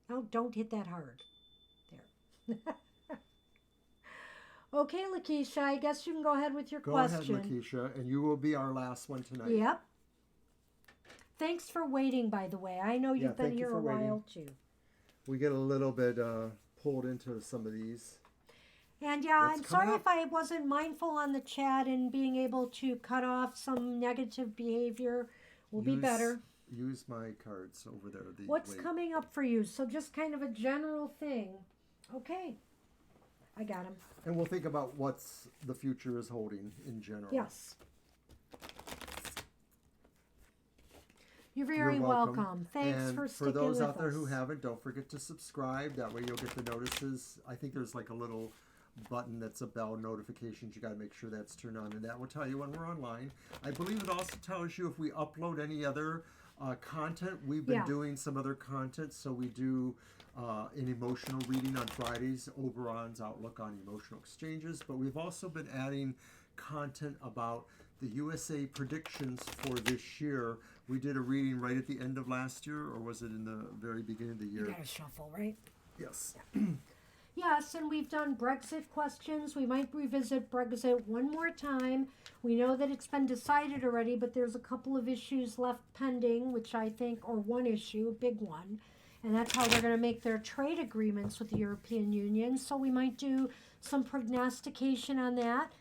Oh, don't hit that hard. There. Okay, Lakeisha, I guess you can go ahead with your Go question. ahead, Lakeisha, and you will be our last one tonight. Yep. Thanks for waiting, by the way. I know Yeah, you've been thank you here for a while, waiting. too. We get a little bit pulled into some of these. And yeah, What's I'm sorry coming if I wasn't mindful on the chat and being able to cut off some negative behavior. Will be better. Use my cards over there. What's coming up for you? So just kind of a general thing. Okay. I got him. And we'll think about what's the future is holding in general. Yes. You're very welcome. Thanks and for sticking with us. For those out there who haven't, don't forget to subscribe. That way you'll get the notices. I think there's like a little button that's a bell notifications. You got to make sure that's turned on, and that will tell you when we're online. I believe it also tells you if we upload any other content. We've been doing some other content, so we do an emotional reading on Fridays, Oberon's Outlook on Emotional Exchanges, but we've also been adding content about the USA predictions for this year. We did a reading right at the end of last year, or was it in the very beginning of the year? You got to shuffle, right? Yes. Yes, and we've done Brexit questions. We might revisit Brexit one more time. We know that it's been decided already, but there's a couple of issues left pending, which I think, or one issue, a big one, and that's how they're going to make their trade agreements with the European Union. So we might do some prognostication on that.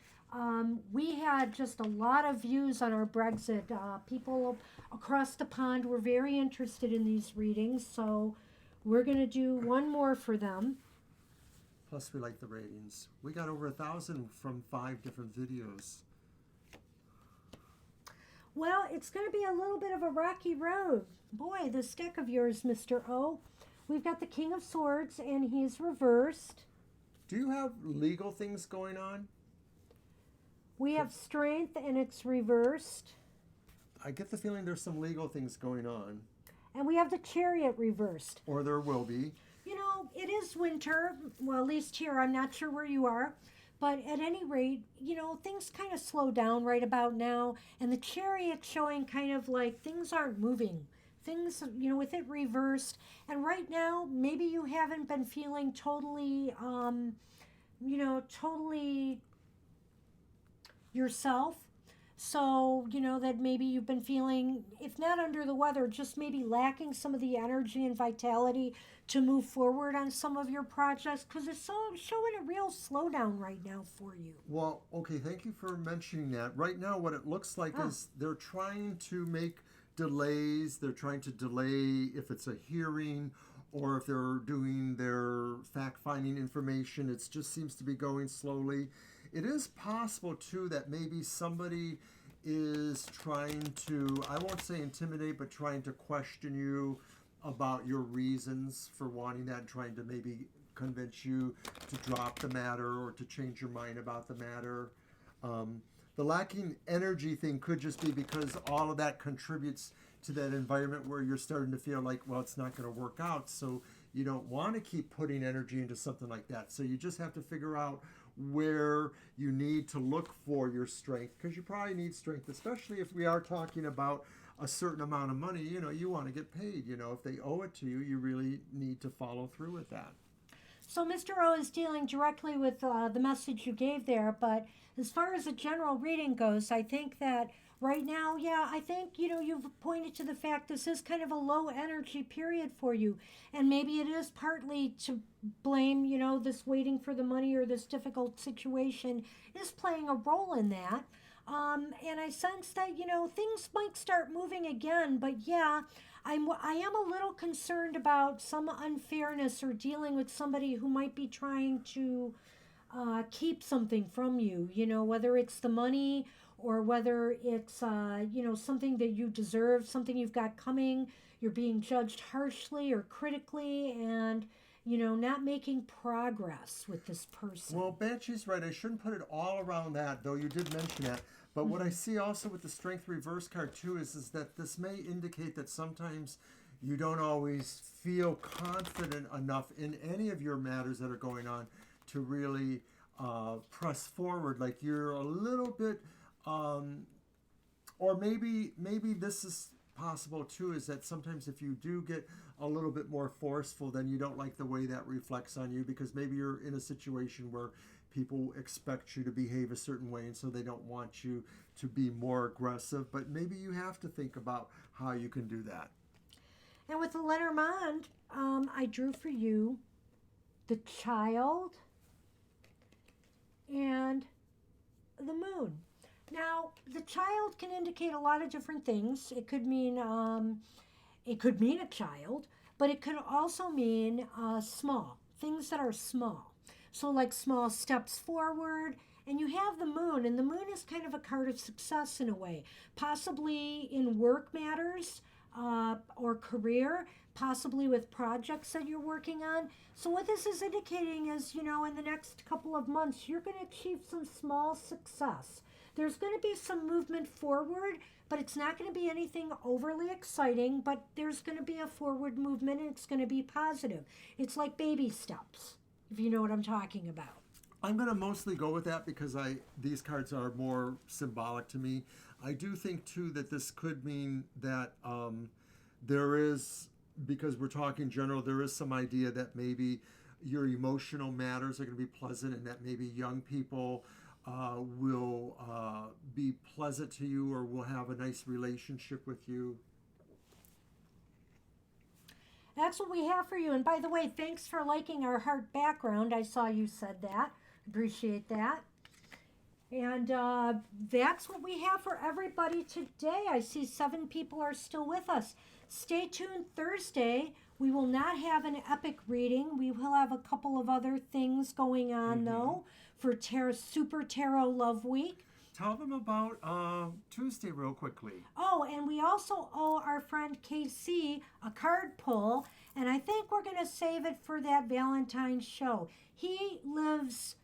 We had just a lot of views on our Brexit. People across the pond were very interested in these readings, so we're going to do one more for them. Plus, we like the ratings. We got over 1,000 from 5 different videos. Well, it's going to be a little bit of a rocky road. Boy, this deck of yours, Mr. O. We've got the King of Swords, and he's reversed. Do you have legal things going on? We have Strength, and it's reversed. I get the feeling there's some legal things going on. And we have the Chariot reversed. Or there will be. You know, it is winter. Well, at least here. I'm not sure where you are. But at any rate, you know, things kind of slow down right about now. And the Chariot showing kind of like things aren't moving. Things, you know, with it reversed. And right now, maybe you haven't been feeling totally, totally yourself. So, you know, that maybe you've been feeling, if not under the weather, just maybe lacking some of the energy and vitality to move forward on some of your projects, because it's showing a real slowdown right now for you. Well, okay, thank you for mentioning that. Right now, what it looks like is they're trying to make delays. They're trying to delay if it's a hearing or if they're doing their fact-finding information. It just seems to be going slowly. It is possible, too, that maybe somebody is trying to, I won't say intimidate, but trying to question you about your reasons for wanting that and trying to maybe convince you to drop the matter or to change your mind about the matter. The lacking energy thing could just be because all of that contributes to that environment where you're starting to feel like, well, it's not going to work out. So you don't want to keep putting energy into something like that. So you just have to figure out where you need to look for your strength, because you probably need strength, especially if we are talking about a certain amount of money. You know, you want to get paid. You know, if they owe it to you, you really need to follow through with that. So Mr. O is dealing directly with the message you gave there, but as far as a general reading goes, I think that right now, I think, you know, you've pointed to the fact this is kind of a low energy period for you, and maybe it is partly to blame, you know, this waiting for the money or this difficult situation is playing a role in that. And I sense that, you know, things might start moving again, but I am a little concerned about some unfairness or dealing with somebody who might be trying to keep something from you, you know, whether it's the money or whether it's, you know, something that you deserve, something you've got coming, you're being judged harshly or critically, and, you know, not making progress with this person. Well, Banshee's right. I shouldn't put it all around that, though you did mention that. But what I see also with the Strength Reverse card, too, is that this may indicate that sometimes You don't always feel confident enough in any of your matters that are going on to really press forward. Like you're a little bit, or maybe this is possible too, is that sometimes if you do get a little bit more forceful, then you don't like the way that reflects on you, because maybe you're in a situation where people expect you to behave a certain way, and so they don't want you to be more aggressive. But maybe you have to think about how you can do that. And with the Lenormand, I drew for you the Child and the Moon. Now, the Child can indicate a lot of different things. It could mean a child, but it could also mean small things that are small. So, like small steps forward. And you have the Moon, and the Moon is kind of a card of success in a way, possibly in work matters. Or career, possibly with projects that you're working on. So what this is indicating is, in the next couple of months, you're going to achieve some small success. There's going to be some movement forward, but it's not going to be anything overly exciting, but there's going to be a forward movement, and it's going to be positive. It's like baby steps, if you know what I'm talking about. I'm going to mostly go with that because these cards are more symbolic to me. I do think, too, that this could mean that there is, because we're talking general, there is some idea that maybe your emotional matters are going to be pleasant, and that maybe young people will be pleasant to you or will have a nice relationship with you. That's what we have for you. And by the way, thanks for liking our heart background. I saw you said that. Appreciate that. And that's what we have for everybody today. I see 7 people are still with us. Stay tuned Thursday. We will not have an epic reading. We will have a couple of other things going on, though, for Super Tarot Love Week. Tell them about Tuesday real quickly. Oh, and we also owe our friend KC a card pull, and I think we're going to save it for that Valentine's show. He lives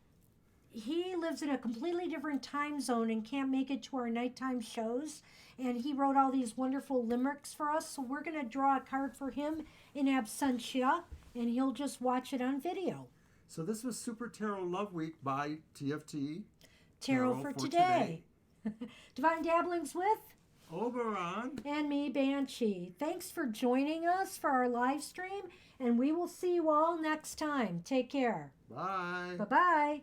in a completely different time zone and can't make it to our nighttime shows. And he wrote all these wonderful limericks for us. So we're going to draw a card for him in absentia, and he'll just watch it on video. So this was Super Tarot Love Week by TFT. Tarot for today. Divine Dabblings with Oberon and me, Banshee. Thanks for joining us for our live stream, and we will see you all next time. Take care. Bye. Bye-bye.